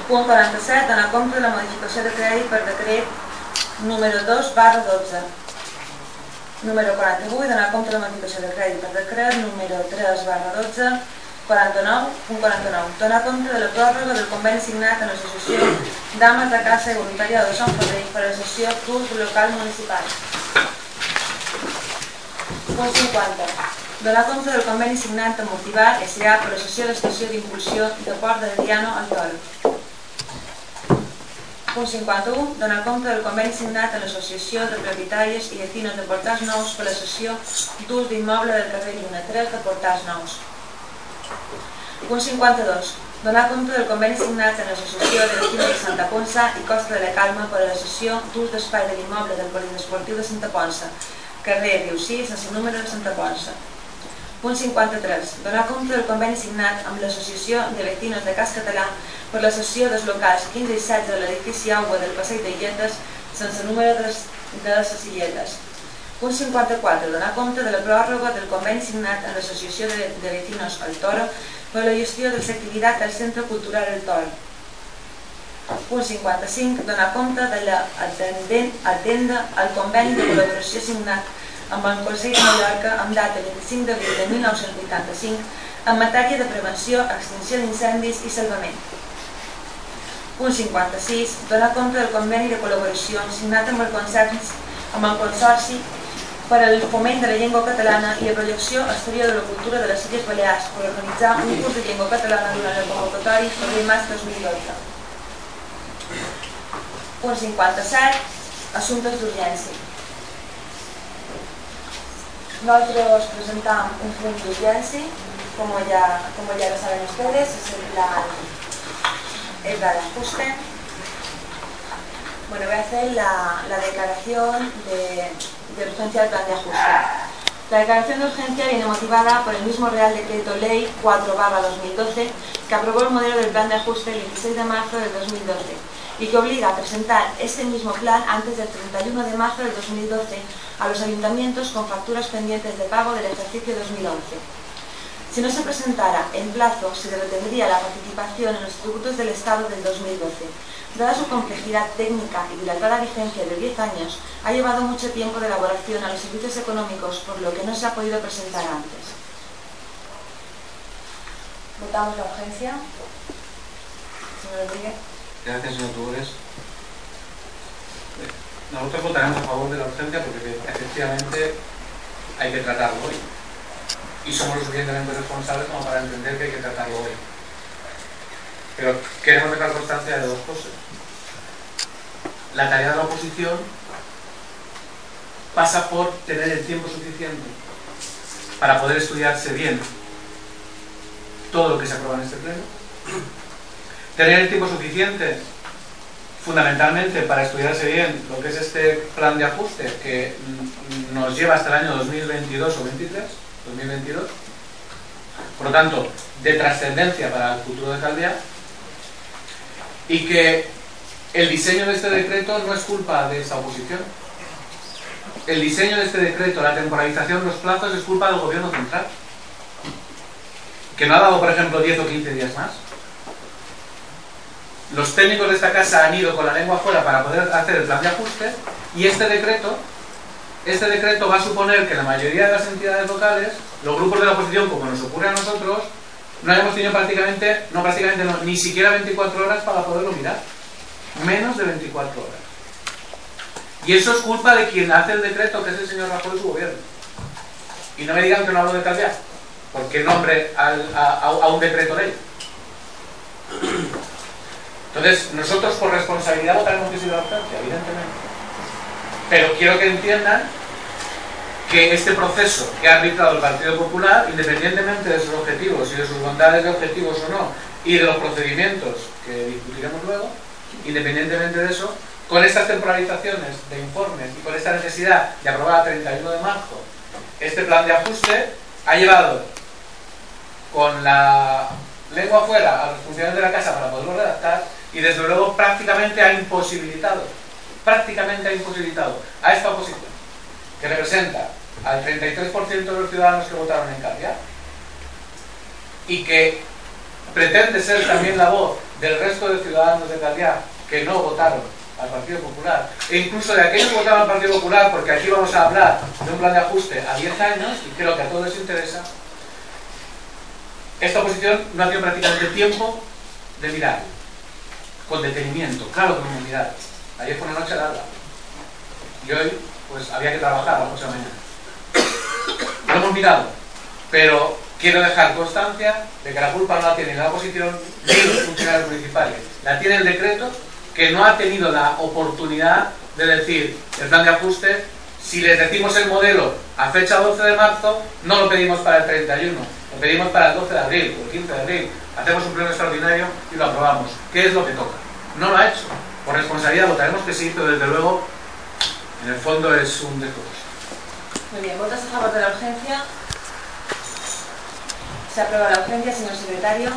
Speaker 1: Punt 47, donar compte de la modificació de crèdit per decret número 2/12. Número 48, donar compte de la modificació de crèdit per decret número 3/12. 49, punt 49, donar compte de la pròrroga del conveni signat amb l'Associació d'Ames de Casa i Voluntariado de Sant Fadell per a la sessió d'ús local municipal. Punt 50. Donar compte del conveni signat amb Motivar S.A. per a la sessió d'estació d'impulsió de Port de Diano al Toro. Punt 51. Donar compte del conveni signat amb l'Associació de Propietaris i Vecinos de Portals Nous per a la sessió d'ús d'immoble del carrer Lluna 3 de Portals Nous. Punt 52. Donar compte del conveni signat amb l'Associació de Vecinos de Santa Ponsa i Costa de la Calma per a la sessió d'ús d'espai de l'immoble del Polidesportiu de Santa Ponsa, carrer Riu 6, sense número de Santa Ponsa. Punt 53. Donar compte del conveni signat amb l'Associació de Vecinos de Cas Català per la sessió dels locals 15 i 16 de l'edifici Aigua del Passeig d'Illetes, sense número de les Illetes. Punt 54. Donar compte de la pròrroga del conveni signat amb l'Associació de Vecinos al Toro per la gestió de l'activitat del Centre Cultural El Toro. Punt 55. Donar compte de l'addenda al conveni de col·laboració signat amb el Consell de Mallorca amb data 25 d'abril de 1985 en matèria de prevenció, extinció d'incendis i salvament. Punt 56. Donar compte del conveni de col·laboració signat amb el Consorci per al foment de la llengua catalana i la projecció exterior de la cultura de les Illes Balears per organitzar un curs de llengua catalana durant el convocatori febrer-març 2012. Punt 57. Asuntos d'urgència. Nosotros presentamos un punto de urgencia, como ya lo saben ustedes, es el plan de ajuste. Bueno, voy a hacer la declaración de urgencia del plan de ajuste. La declaración de urgencia viene motivada por el mismo Real Decreto Ley 4/2012 que aprobó el modelo del plan de ajuste el 26 de marzo del 2012 y que obliga a presentar este mismo plan antes del 31 de marzo del 2012 a los ayuntamientos con facturas pendientes de pago del ejercicio 2011. Si no se presentara en plazo, se retendría la participación en los tributos del Estado del 2012. Dada su complejidad técnica y dilatada vigencia de 10 años, ha llevado mucho tiempo de elaboración a los servicios económicos, por lo que no se ha podido presentar antes. Votamos la urgencia. Señor Rodríguez.
Speaker 4: Gracias, señor Tugores. Nosotros votaremos a favor de la urgencia porque efectivamente hay que tratarlo hoy. Y somos lo suficientemente responsables como para entender que hay que tratarlo hoy. Pero queremos dejar constancia de dos cosas. La tarea de la oposición pasa por tener el tiempo suficiente para poder estudiarse bien todo lo que se aprueba en este pleno. Tener el tiempo suficiente fundamentalmente para estudiarse bien lo que es este plan de ajuste que nos lleva hasta el año 2022 o 2022, por lo tanto de trascendencia para el futuro de Calviá, y que el diseño de este decreto no es culpa de esta oposición. El diseño de este decreto, la temporalización, los plazos, es culpa del gobierno central, que no ha dado, por ejemplo, 10 o 15 días más. los técnicos de esta casa han ido con la lengua afuera para poder hacer el plan de ajuste, y este decreto va a suponer que la mayoría de las entidades locales, los grupos de la oposición, como nos ocurre a nosotros, no hayamos tenido ni siquiera 24 horas para poderlo mirar. Menos de 24 horas. Y eso es culpa de quien hace el decreto, que es el señor Rajoy y su gobierno. Y no me digan que no hablo de Calviá, porque nombre a un decreto ley. Entonces, nosotros por responsabilidad votaremos que sí de la urgencia, evidentemente. Pero quiero que entiendan que este proceso que ha arbitrado el Partido Popular, independientemente de sus objetivos y de sus bondades de objetivos o no, y de los procedimientos que discutiremos luego, independientemente de eso, con estas temporalizaciones de informes y con esta necesidad de aprobar a 31 de marzo este plan de ajuste, ha llevado con la lengua afuera a los funcionarios de la casa para poderlo redactar, y desde luego prácticamente ha imposibilitado a esta oposición, que representa al 33% de los ciudadanos que votaron en Calviá y que pretende ser también la voz del resto de ciudadanos de Calviá que no votaron al Partido Popular, e incluso de aquellos que votaron al Partido Popular, porque aquí vamos a hablar de un plan de ajuste a 10 años y creo que a todos les interesa. Esta oposición no ha tenido prácticamente tiempo de mirar con detenimiento. Claro que no hemos mirado. Ayer fue una noche larga y hoy pues había que trabajar a las 8 de la mañana. Lo hemos mirado, pero quiero dejar constancia de que la culpa no la tiene la oposición ni los funcionarios municipales. La tiene el decreto, que no ha tenido la oportunidad de decir el plan de ajuste. Si les decimos el modelo a fecha 12 de marzo, no lo pedimos para el 31, lo pedimos para el 12 de abril o el 15 de abril. Hacemos un pleno extraordinario y lo aprobamos. ¿Qué es lo que toca? No lo ha hecho. Por responsabilidad votaremos que sí, pero desde luego, en el fondo es un despropósito.
Speaker 1: Muy bien, ¿votos a favor de la urgencia? Se aprueba la urgencia, señor secretario.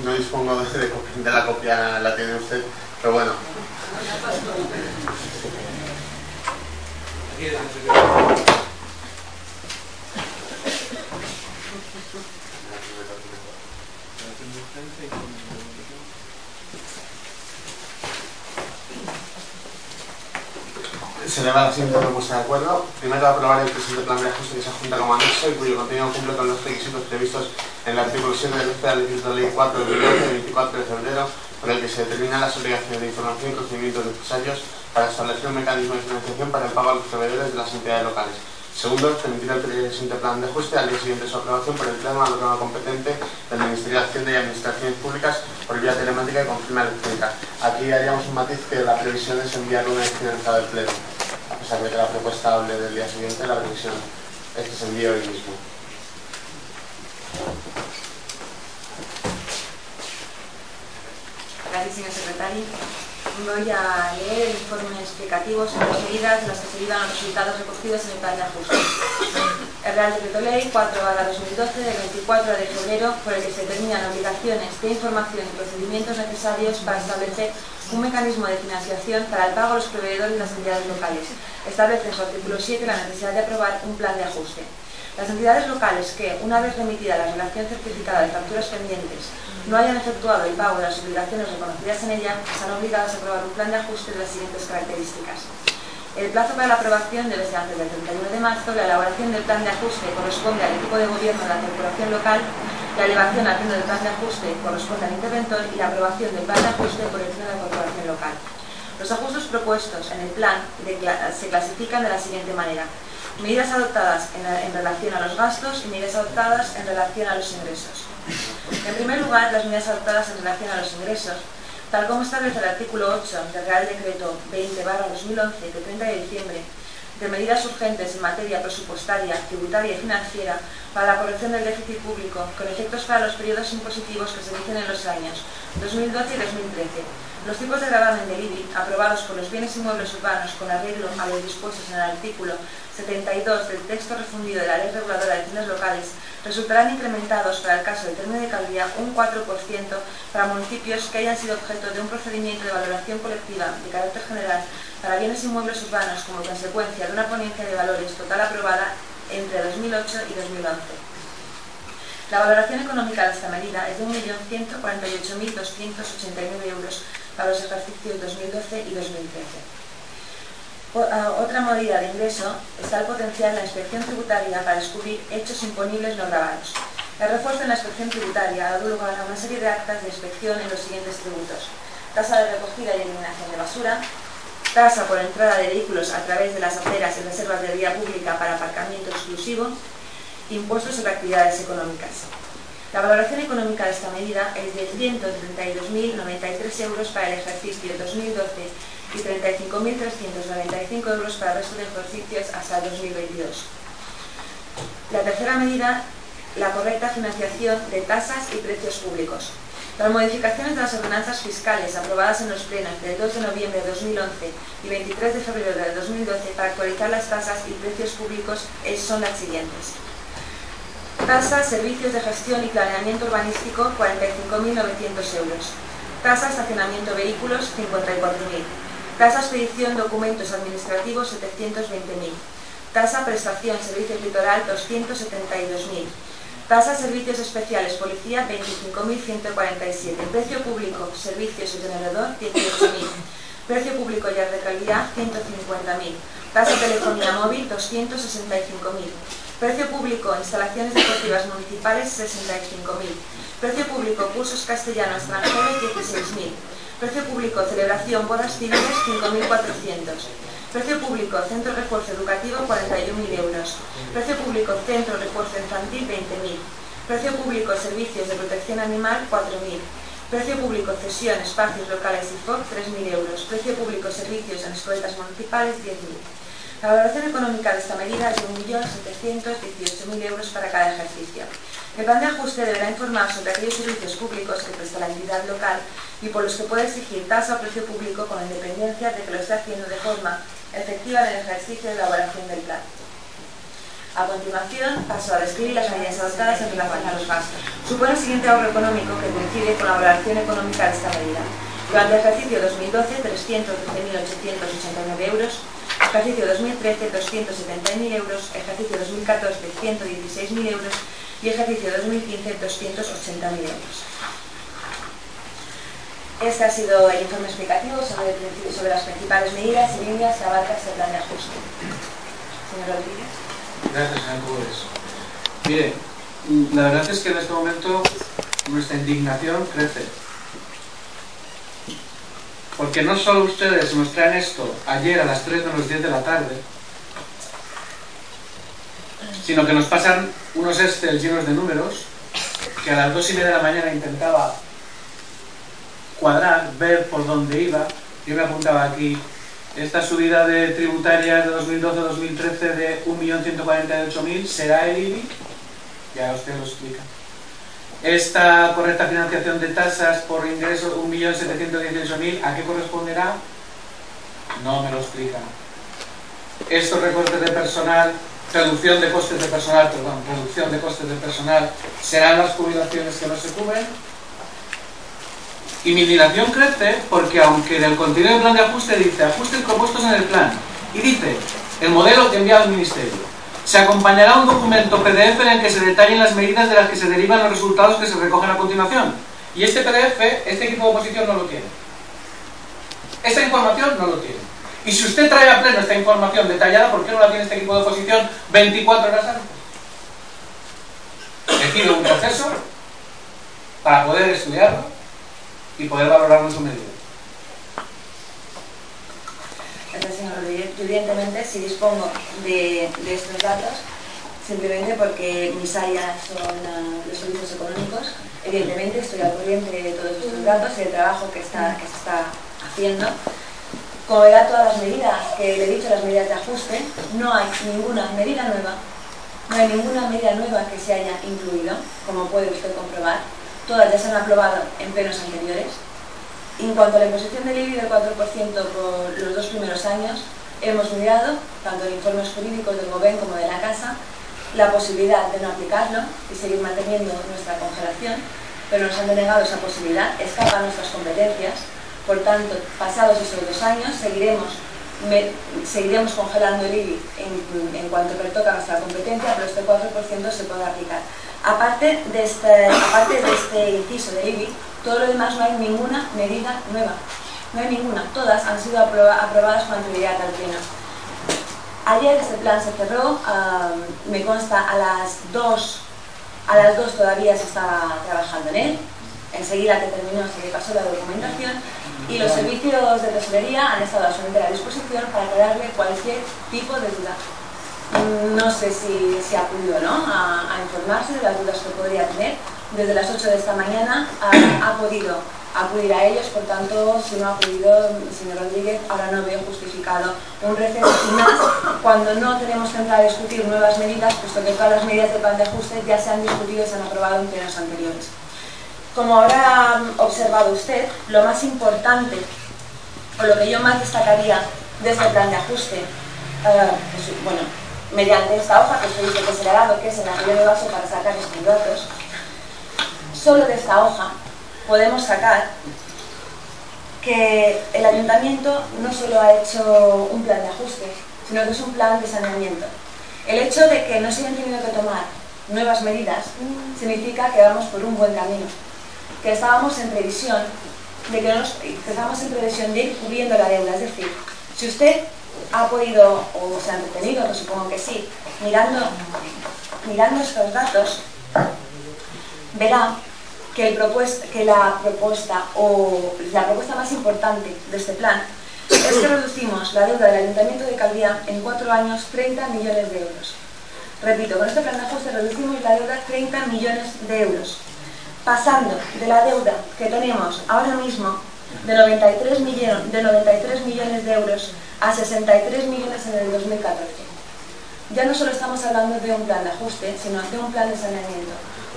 Speaker 3: No dispongo de la copia, la tiene usted, pero bueno. Se eleva la siguiente propuesta de acuerdo. Primero, aprobar el presente plan de ajuste que se adjunta como anexo y cuyo contenido cumple con los requisitos previstos en el artículo 7 del Real Decreto Ley 4 de 2011, 24 de febrero, por el que se determinan las obligaciones de información y procedimientos necesarios para establecer un mecanismo de financiación para el pago a los proveedores de las entidades locales. Segundo, permitir el presente plan de ajuste al día siguiente de su aprobación por el Pleno al órgano competente del Ministerio de Hacienda y Administraciones Públicas por vía telemática y con firma electrónica. Aquí haríamos un matiz, que la previsión es enviar una vez finalizado el Pleno. A pesar de que la propuesta hable del día siguiente, la previsión es que se envíe hoy mismo.
Speaker 1: Gracias, señor secretario. Voy a leer el informe explicativo sobre las medidas de las que se derivan los resultados recogidos en el plan de ajuste. El Real Decreto Ley 4/2012 del 24 de febrero, por el que se determinan obligaciones de información y procedimientos necesarios para establecer un mecanismo de financiación para el pago a los proveedores de las entidades locales. Establece en su artículo 7 la necesidad de aprobar un plan de ajuste. Las entidades locales que, una vez remitida la relación certificada de facturas pendientes, no hayan efectuado el pago de las obligaciones reconocidas en ella, están obligadas a aprobar un plan de ajuste de las siguientes características. El plazo para la aprobación debe ser antes del 31 de marzo, la elaboración del plan de ajuste corresponde al equipo de gobierno de la corporación local, la elevación al pleno del plan de ajuste corresponde al interventor y la aprobación del plan de ajuste por el pleno de la corporación local. Los ajustes propuestos en el plan se clasifican de la siguiente manera: medidas adoptadas en relación a los gastos y medidas adoptadas en relación a los ingresos. En primer lugar, las medidas adoptadas en relación a los ingresos, tal como establece el artículo 8 del Real Decreto 20/2011 de 30 de diciembre, de medidas urgentes en materia presupuestaria, tributaria y financiera para la corrección del déficit público, con efectos para los periodos impositivos que se inician en los años 2012 y 2013, Los tipos de gravamen del IBI aprobados por los bienes inmuebles urbanos con arreglo a los dispuestos en el artículo 72 del texto refundido de la Ley Reguladora de Haciendas Locales resultarán incrementados para el caso del término de Calviá un 4% para municipios que hayan sido objeto de un procedimiento de valoración colectiva de carácter general para bienes inmuebles urbanos como consecuencia de una ponencia de valores total aprobada entre 2008 y 2011. La valoración económica de esta medida es de 1.148.289 euros para los ejercicios 2012 y 2013. Otra modalidad de ingreso está el potenciar la inspección tributaria para descubrir hechos imponibles no gravados. El refuerzo en la inspección tributaria ha dado lugar a una serie de actas de inspección en los siguientes tributos: tasa de recogida y eliminación de basura, tasa por entrada de vehículos a través de las aceras y reservas de vía pública para aparcamiento exclusivo, impuestos sobre actividades económicas. La valoración económica de esta medida es de 132.093 euros para el ejercicio 2012 y 35.395 euros para el resto de ejercicios hasta el 2022. La tercera medida, la correcta financiación de tasas y precios públicos. Las modificaciones de las ordenanzas fiscales aprobadas en los plenos del 2 de noviembre de 2011 y 23 de febrero de 2012 para actualizar las tasas y precios públicos son las siguientes. Tasa, servicios de gestión y planeamiento urbanístico, 45.900 euros. Tasa, estacionamiento vehículos, 54.000. Tasa, expedición documentos administrativos, 720.000. Tasa, prestación, servicio litoral, 272.000. Tasa, servicios especiales, policía, 25.147. Precio público, servicios y tenedor, 18.000. Precio público y de calidad, 150.000. Tasa, telefonía móvil, 265.000. Precio público, instalaciones deportivas municipales, 65.000. Precio público, cursos castellano extranjeros, 16.000. Precio público, celebración, bodas civiles, 5.400. Precio público, centro refuerzo educativo, 41.000 euros. Precio público, centro refuerzo infantil, 20.000. Precio público, servicios de protección animal, 4.000. Precio público, cesión, espacios locales y FOC, 3.000 euros. Precio público, servicios en escuelas municipales, 10.000. La valoración económica de esta medida es de 1.718.000 euros para cada ejercicio. El plan de ajuste deberá informar sobre aquellos servicios públicos que presta la entidad local y por los que puede exigir tasa o precio público con independencia de que lo esté haciendo de forma efectiva en el ejercicio de elaboración del plan. A continuación, paso a describir las medidas adoptadas en relación a los gastos. Supone el siguiente ahorro económico que coincide con la valoración económica de esta medida. Durante el ejercicio 2012, 313.889 euros. Ejercicio 2013, 270.000 euros. Ejercicio 2014, 116.000 euros. Y ejercicio 2015, 280.000 euros. Este ha sido el informe explicativo sobre las principales medidas y líneas que abarca este plan de ajuste. Señor Rodríguez.
Speaker 4: Gracias, señor Cubores. Mire, la verdad es que en este momento nuestra indignación crece. Porque no solo ustedes nos traen esto ayer a las 3 menos 10 de la tarde, sino que nos pasan unos Excel llenos de números que a las 2:30 de la mañana intentaba cuadrar, ver por dónde iba. Yo me apuntaba aquí, esta subida de tributarias de 2012-2013 de 1.148.000 será el IBI, ya usted lo explica. Esta correcta financiación de tasas por ingresos 1.718.000, ¿a qué corresponderá? No me lo explica. Estos recortes de personal, reducción de costes de personal, ¿serán las jubilaciones que no se cubren? Y mi indignación crece porque aunque del contenido del plan de ajuste dice ajustes propuestos en el plan y dice el modelo que envía al Ministerio, se acompañará un documento PDF en el que se detallen las medidas de las que se derivan los resultados que se recogen a continuación. Y este PDF, este equipo de oposición no lo tiene. Esta información no lo tiene. Y si usted trae a pleno esta información detallada, ¿por qué no la tiene este equipo de oposición 24 horas antes? Le pido un proceso para poder estudiarlo y poder valorarlo en su medida.
Speaker 1: Gracias, señor Rodríguez. Yo, evidentemente, si dispongo de estos datos, simplemente porque mis áreas son los servicios económicos, evidentemente estoy al corriente de todos estos datos y del trabajo que se está haciendo. Como verá, todas las medidas que le he dicho, las medidas de ajuste, no hay ninguna medida nueva, que se haya incluido, como puede usted comprobar. Todas ya se han aprobado en plenos anteriores. En cuanto a la imposición del IBI del 4% por los 2 primeros años, hemos mirado, tanto en informes jurídicos del Gobierno como de la Casa, la posibilidad de no aplicarlo y seguir manteniendo nuestra congelación, pero nos han denegado esa posibilidad, escapa a nuestras competencias. Por tanto, pasados esos 2 años, seguiremos congelando el IBI en cuanto pertoca nuestra competencia, pero este 4% se puede aplicar. Aparte de este inciso del IBI, todo lo demás no hay ninguna medida nueva. No hay ninguna. Todas han sido aprobadas con anterioridad al Pleno. Ayer este plan se cerró, me consta a las 2 todavía se estaba trabajando en él. Enseguida que terminó se le pasó la documentación y los servicios de tesorería han estado a su entera disposición para aclararle cualquier tipo de duda. No sé si acudió, ¿no?, a informarse de las dudas que podría tener. Desde las 8 de esta mañana ha podido acudir a ellos, por tanto, si no ha acudido, señor Rodríguez, ahora no veo justificado un receso y más cuando no tenemos que entrar a discutir nuevas medidas, puesto que todas las medidas de plan de ajuste ya se han discutido y se han aprobado en plenos anteriores. Como habrá observado usted, lo más importante, o lo que yo más destacaría de este plan de ajuste, bueno, mediante esta hoja que usted dice que se le ha dado, que es el anillo de base para sacar estos datos, solo de esta hoja podemos sacar que el ayuntamiento no solo ha hecho un plan de ajuste, sino que es un plan de saneamiento. El hecho de que no se hayan tenido que tomar nuevas medidas significa que vamos por un buen camino, que estábamos en previsión de ir cubriendo la deuda. Es decir, si usted ha podido o se ha entretenido, que supongo que sí, mirando estos datos, verá que la propuesta más importante de este plan es que reducimos la deuda del Ayuntamiento de Calviá en 4 años 30 millones de euros. Repito, con este plan de ajuste reducimos la deuda 30 millones de euros, pasando de la deuda que tenemos ahora mismo de 93 millones de euros a 63 millones en el 2014. Ya no solo estamos hablando de un plan de ajuste, sino de un plan de saneamiento.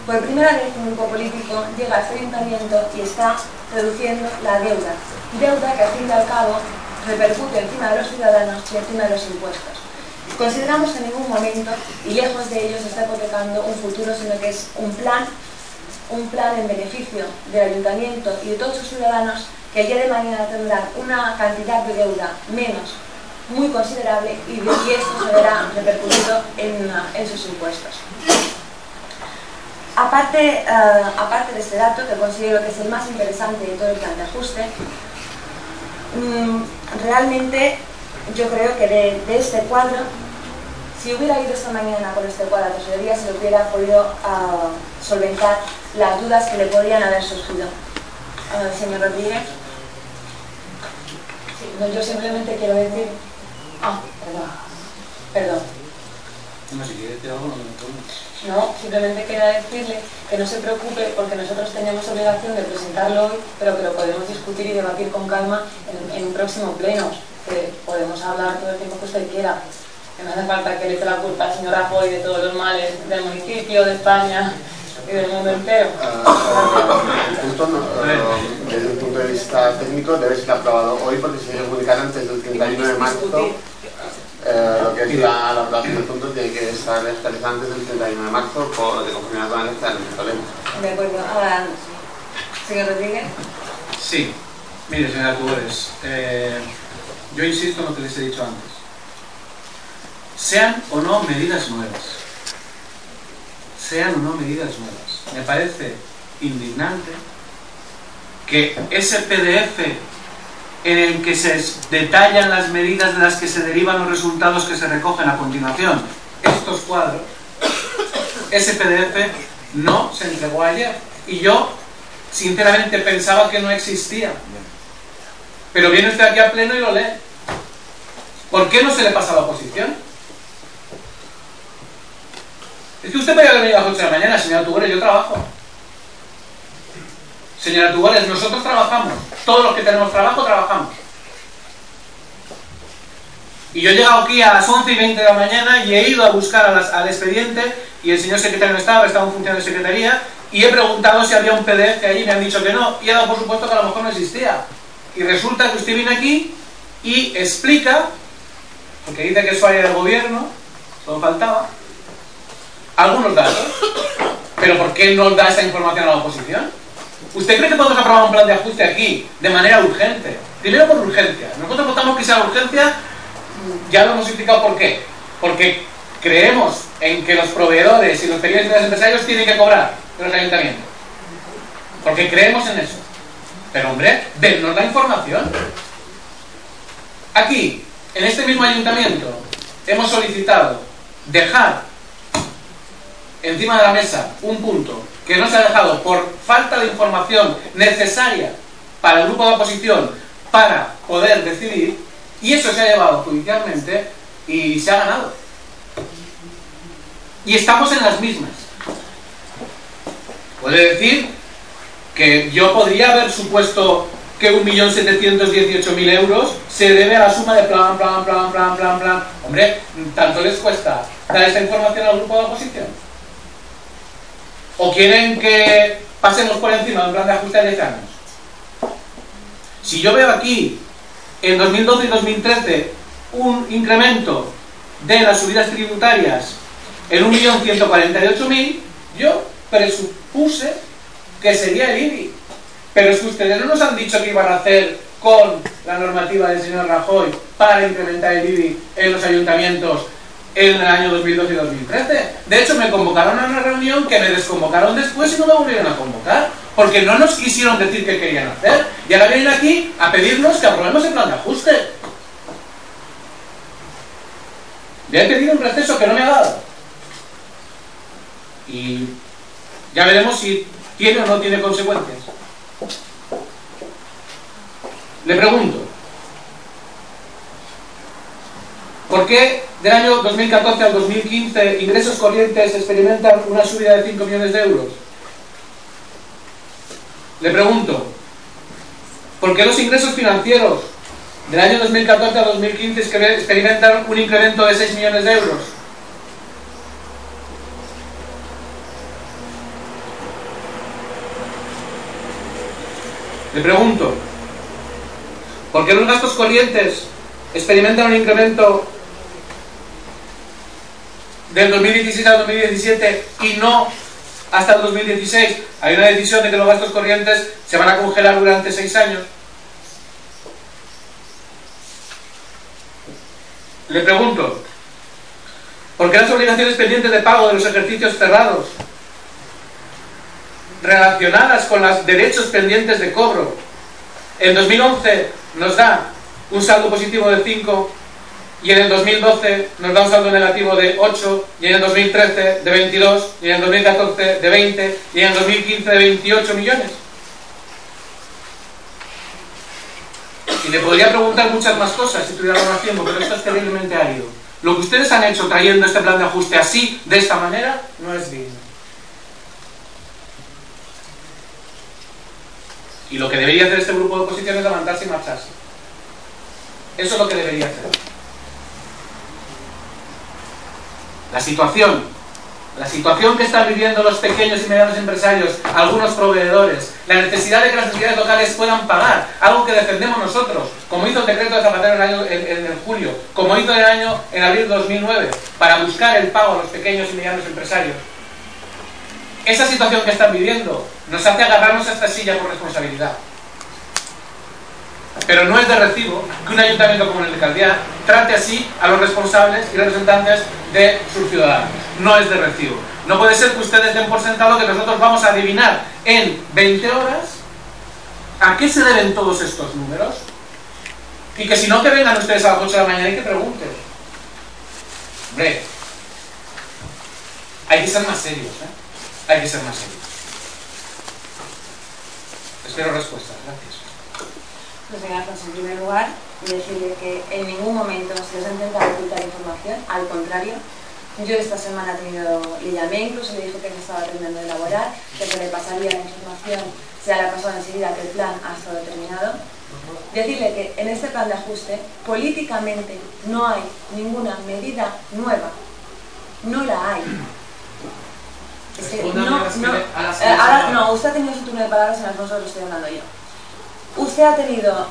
Speaker 1: Por primera vez un grupo político llega al ayuntamiento y está reduciendo la deuda que al fin y al cabo repercute encima de los ciudadanos y encima de los impuestos. Consideramos que en ningún momento, y lejos de ello, se está hipotecando un futuro, sino que es un plan en beneficio del ayuntamiento y de todos sus ciudadanos, que el día de mañana tendrán una cantidad de deuda menos, muy considerable, y esto se verá repercutido en sus impuestos. Aparte de este dato, que considero que es el más interesante de todo el plan de ajuste, realmente yo creo que de este cuadro, si hubiera ido esta mañana con este cuadro a tesorería, se le hubiera podido solventar las dudas que le podrían haber surgido. Señor Rodríguez. Sí, no, yo simplemente quiero decir... Perdón.
Speaker 4: No, si quiere decir algo, no me entiendo.
Speaker 5: No, simplemente quería decirle que no se preocupe porque nosotros tenemos obligación de presentarlo hoy, pero que lo podemos discutir y debatir con calma en un próximo pleno, que podemos hablar todo el tiempo que usted quiera, que no hace falta que le eche la culpa al señor Rajoy de todos los males del municipio, de España y del mundo entero.
Speaker 3: El punto, desde un punto de vista técnico, debe ser aprobado hoy porque se tiene que comunicar antes del 31 de marzo. Lo que es la aprobación del punto tiene que estar realizado antes del 31 de marzo de conformidad con el reglamento.
Speaker 1: De acuerdo. Señor Rodríguez.
Speaker 4: Sí. Mire, señora Tugores, yo insisto en lo que les he dicho antes. Sean o no medidas nuevas. Sean o no medidas nuevas. Me parece indignante que ese PDF en el que se detallan las medidas de las que se derivan los resultados que se recogen a continuación, estos cuadros, ese PDF no se entregó ayer. Y yo, sinceramente, pensaba que no existía. Pero viene usted aquí a pleno y lo lee. ¿Por qué no se le pasa a la oposición? Es que usted podría haber venido a las 8 de la mañana, señora Tugores, yo trabajo. Señora Tugores, nosotros trabajamos. Todos los que tenemos trabajo, trabajamos. Y yo he llegado aquí a las 11:20 de la mañana y he ido a buscar al expediente y el señor secretario no estaba en función de secretaría y he preguntado si había un PDF ahí y me han dicho que no, y he dado por supuesto que a lo mejor no existía. Y resulta que usted viene aquí y explica, porque dice que es su área del gobierno, solo faltaba, algunos datos. ¿Pero por qué no da esa información a la oposición? ¿Usted cree que podemos aprobar un plan de ajuste aquí de manera urgente? Primero por urgencia. Nosotros votamos que sea urgencia, ya lo hemos explicado por qué. Porque creemos en que los proveedores y los pequeños y medianos empresarios tienen que cobrar de los ayuntamientos. Porque creemos en eso. Pero hombre, dennos la información. Aquí, en este mismo ayuntamiento, hemos solicitado dejar encima de la mesa un punto que no se ha dejado por falta de información necesaria para el grupo de oposición para poder decidir, y eso se ha llevado judicialmente y se ha ganado. Y estamos en las mismas. Puede decir que yo podría haber supuesto que 1.718.000 euros se debe a la suma de plan. Hombre, ¿tanto les cuesta dar esta información al grupo de oposición? ¿O quieren que pasemos por encima de un plan de ajuste de 10 años? Si yo veo aquí, en 2012 y 2013, un incremento de las subidas tributarias en 1.148.000, yo presupuse que sería el IBI. Pero es que ustedes no nos han dicho que iban a hacer con la normativa del señor Rajoy para incrementar el IBI en los ayuntamientos en el año 2012 y 2013. De hecho, me convocaron a una reunión que me desconvocaron después y no me volvieron a convocar, porque no nos quisieron decir qué querían hacer. Y ahora vienen aquí a pedirnos que aprobemos el plan de ajuste. Le he pedido un receso que no me ha dado. Y ya veremos si tiene o no tiene consecuencias. Le pregunto, ¿por qué del año 2014 al 2015 ingresos corrientes experimentan una subida de 5 millones de euros? Le pregunto, ¿por qué los ingresos financieros del año 2014 al 2015 experimentan un incremento de 6 millones de euros? Le pregunto, ¿por qué los gastos corrientes experimentan un incremento del 2016 al 2017 y no hasta el 2016? Hay una decisión de que los gastos corrientes se van a congelar durante 6 años. Le pregunto, ¿por qué las obligaciones pendientes de pago de los ejercicios cerrados relacionadas con los derechos pendientes de cobro en 2011 nos da un saldo positivo de 5 y en el 2012 nos da un saldo negativo de 8 y en el 2013 de 22 y en el 2014 de 20 y en el 2015 de 28 millones? Y le podría preguntar muchas más cosas si tuviera más tiempo, pero esto es terriblemente árido. Lo que ustedes han hecho trayendo este plan de ajuste así, de esta manera, no es digno. Y lo que debería hacer este grupo de oposición es levantarse y marcharse. Eso es lo que debería hacer. La situación que están viviendo los pequeños y medianos empresarios, algunos proveedores, la necesidad de que las entidades locales puedan pagar, algo que defendemos nosotros, como hizo el decreto de Zapatero en julio, como hizo en abril de 2009, para buscar el pago a los pequeños y medianos empresarios. Esa situación que están viviendo nos hace agarrarnos a esta silla por responsabilidad. Pero no es de recibo que un ayuntamiento como el de Calviá trate así a los responsables y representantes de sus ciudadanos. No es de recibo. No puede ser que ustedes den por sentado que nosotros vamos a adivinar en 20 horas a qué se deben todos estos números y que si no, que vengan ustedes a las 8 de la mañana y que pregunten. Hombre, hay que ser más serios, ¿eh? Hay que ser más serios. Espero respuestas. Gracias.
Speaker 1: Pues señora Alfonso, en primer lugar, decirle que en ningún momento se les ha intentado ocultar información, al contrario. Yo esta semana le llamé, incluso le dije que me estaba terminando de elaborar, que se le pasaría la información, se la pasado enseguida que el plan ha estado terminado. Decirle que en este plan de ajuste, políticamente, no hay ninguna medida nueva. No la hay. Es que ahora no, usted ha tenido su turno de palabras, en Alfonso lo estoy hablando yo. Usted ha tenido,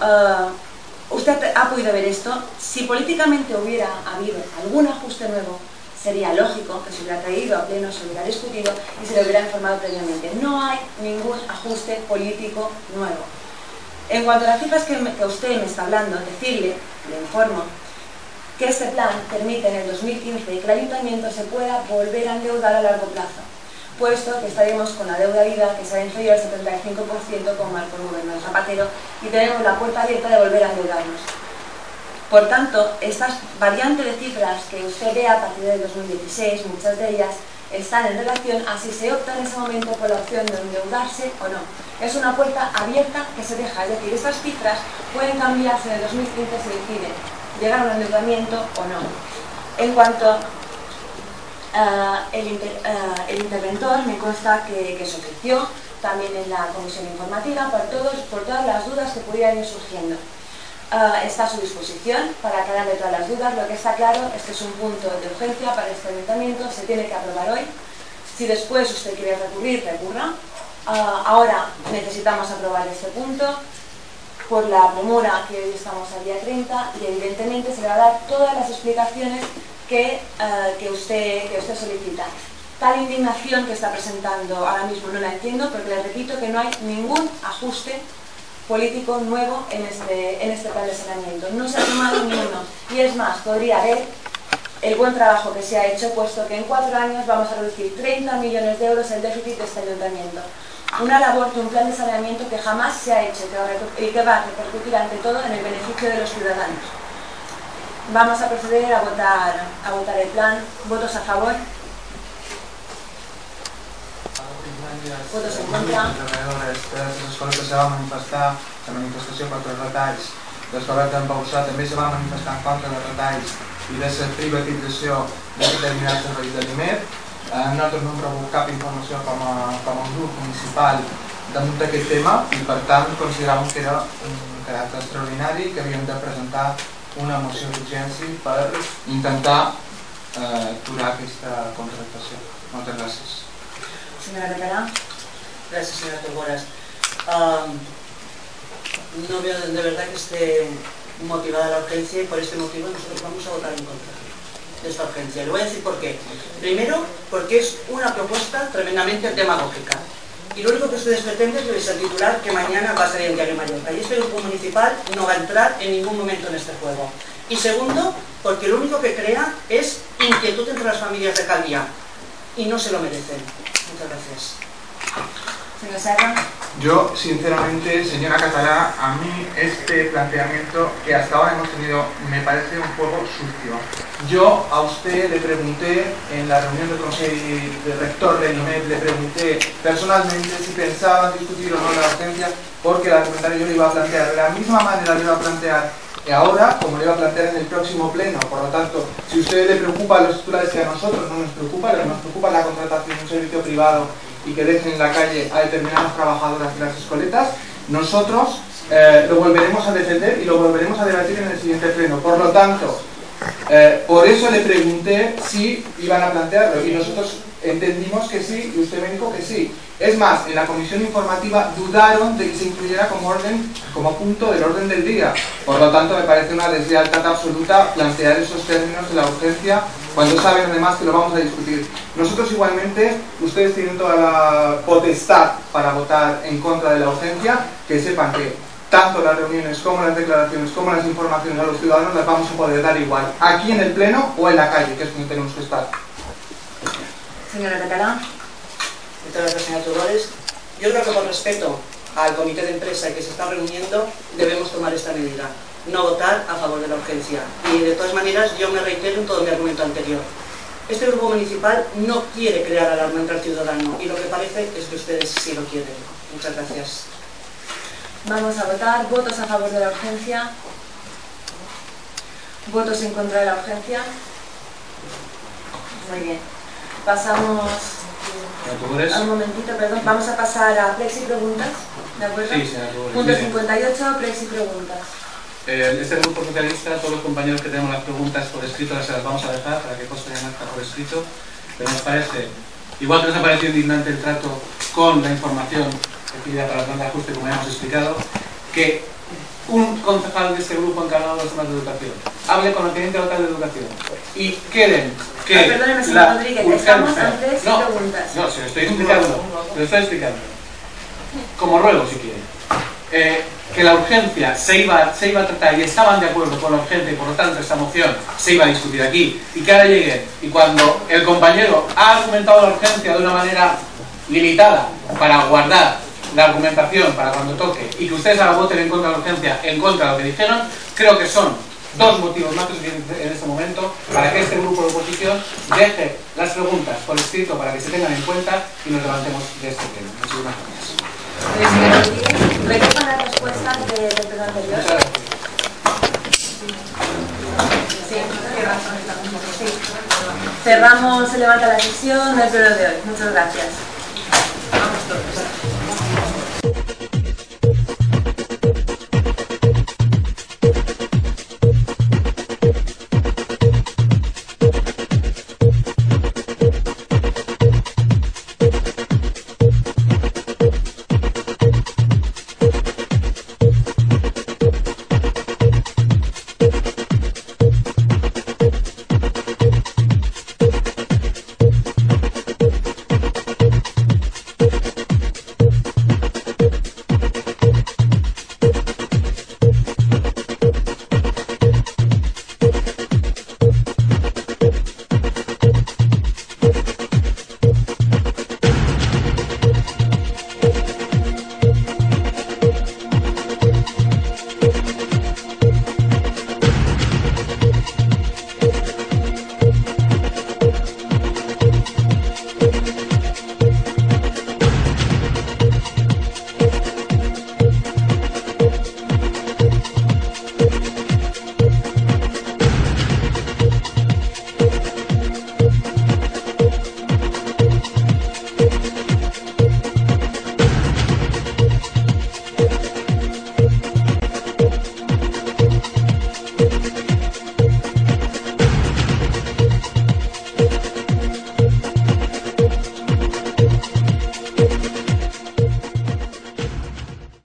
Speaker 1: usted ha podido ver esto. Si políticamente hubiera habido algún ajuste nuevo, sería lógico que se hubiera traído a pleno, se hubiera discutido y se le hubiera informado previamente. No hay ningún ajuste político nuevo. En cuanto a las cifras que usted me está hablando, decirle, le informo, que este plan permite en el 2015 que el ayuntamiento se pueda volver a endeudar a largo plazo, puesto que estaremos con la deuda vida que será inferior al 75% con marco el gobierno de Zapatero y tenemos la puerta abierta de volver a endeudarnos. Por tanto, estas variantes de cifras que usted ve a partir del 2016, muchas de ellas están en relación a si se opta en ese momento por la opción de endeudarse o no. Es una puerta abierta que se deja, es decir, estas cifras pueden cambiarse en el 2015 si decide llegar a un endeudamiento o no. En cuanto el interventor, me consta que se ofreció también en la comisión informativa por todas las dudas que pudieran ir surgiendo. Está a su disposición para aclararle todas las dudas. Lo que está claro es que es un punto de urgencia para este ayuntamiento, se tiene que aprobar hoy. Si después usted quiere recurrir, recurra. Ahora necesitamos aprobar este punto por la premura que hoy estamos al día 30 y evidentemente se le va a dar todas las explicaciones que usted solicita. Tal indignación que está presentando ahora mismo no la entiendo, porque le repito que no hay ningún ajuste político nuevo en este plan de saneamiento. No se ha tomado ni uno. Y es más, podría ver el buen trabajo que se ha hecho, puesto que en 4 años vamos a reducir 30 millones de euros el déficit de este ayuntamiento. Una labor de un plan de saneamiento que jamás se ha hecho y que va a repercutir ante todo en el beneficio de los ciudadanos. Vamos a proceder a votar el plan. ¿Votos a favor? Votos en contra?
Speaker 7: Les escoles que se va manifestar la manifestació contra els retalls l'escola Can Pausà també se va manifestar en contra dels retalls i de la privatització de determinats serveis de l'IMED. Nosaltres no hem rebut cap informació com a grup municipal damunt d'aquest tema i per tant consideràvem que era un caràcter extraordinari i que havíem de presentar una moció d'urgència per intentar aturar aquesta contractació. Moltes gràcies.
Speaker 1: Señora Becará.
Speaker 8: Gracias, señora Tegoras. No veo de verdad que esté motivada la urgencia y por este motivo nosotros vamos a votar en contra de esta urgencia. Le voy a decir por qué. Primero, porque es una propuesta tremendamente demagógica. Y lo único que ustedes pretenden es el titular que mañana va a salir en Diario Mallorca. Y este grupo municipal no va a entrar en ningún momento en este juego. Y segundo, porque lo único que crea es inquietud entre las familias de Calviá. Y no se lo merecen. Muchas gracias.
Speaker 1: Señor Serra.
Speaker 7: Yo, sinceramente, señora Catalá, a mí este planteamiento que hasta ahora hemos tenido me parece un poco sucio. Yo a usted le pregunté en la reunión del Consejo de Rector del IMED, le pregunté personalmente si pensaba discutir o no la urgencia, porque el argumentario yo le iba a plantear de la misma manera, le iba a plantear ahora como le iba a plantear en el próximo pleno. Por lo tanto, si a usted le preocupa los titulares que a nosotros no nos preocupa la contratación de un servicio privado y que dejen en la calle a determinadas trabajadoras de las escoletas, nosotros lo volveremos a defender y lo volveremos a debatir en el siguiente pleno. Por lo tanto, por eso le pregunté si iban a plantearlo y nosotros entendimos que sí y usted me dijo que sí. Es más, en la comisión informativa dudaron de que se incluyera como punto del orden del día. Por lo tanto, me parece una deslealtad absoluta plantear esos términos de la urgencia cuando saben además que lo vamos a discutir. Nosotros igualmente, ustedes tienen toda la potestad para votar en contra de la urgencia, que sepan que tanto las reuniones como las declaraciones como las informaciones a los ciudadanos las vamos a poder dar igual, aquí en el pleno o en la calle, que es donde tenemos que estar.
Speaker 1: Señora Catalán.
Speaker 8: Muchas gracias, señora Tudores. Yo creo que por respeto al comité de empresa que se está reuniendo debemos tomar esta medida, no votar a favor de la urgencia. Y de todas maneras yo me reitero en todo mi argumento anterior. Este grupo municipal no quiere crear alarma entre el ciudadano y lo que parece es que ustedes sí lo quieren. Muchas gracias.
Speaker 1: Vamos a votar. ¿Votos a favor de la urgencia? ¿Votos en contra de la urgencia? Muy bien. Pasamos... Un momentito, perdón. Vamos a pasar a Plexi Preguntas, ¿de acuerdo?
Speaker 4: Sí, señora Tudores.
Speaker 1: Punto 58, Plexi Preguntas.
Speaker 4: Este grupo socialista, todos los compañeros que tenemos las preguntas por escrito las vamos a dejar para que consten en acta por escrito, pero nos parece igual que nos ha parecido indignante el trato con la información recibida para el plan de ajuste, como ya hemos explicado, que un concejal de este grupo encargado de los temas de educación hable con el teniente local de educación y queden que
Speaker 1: perdóneme, señor Rodríguez, estamos ante preguntas.
Speaker 4: No, se lo estoy explicando. Como ruego, si quiere. Que la urgencia se iba a tratar y estaban de acuerdo con la urgencia y por lo tanto esta moción se iba a discutir aquí, y que ahora lleguen y cuando el compañero ha argumentado la urgencia de una manera limitada para guardar la argumentación para cuando toque y que ustedes ahora voten en contra de la urgencia, en contra de lo que dijeron, creo que son dos motivos más que en este momento para que este grupo de oposición deje las preguntas por escrito para que se tengan en cuenta y nos levantemos de este tema. Muchísimas gracias.
Speaker 1: ¿Recojan las respuestas del pleno anterior?
Speaker 4: Muchas gracias.
Speaker 1: Sí. Cerramos, se levanta la sesión del pleno de hoy. Muchas gracias.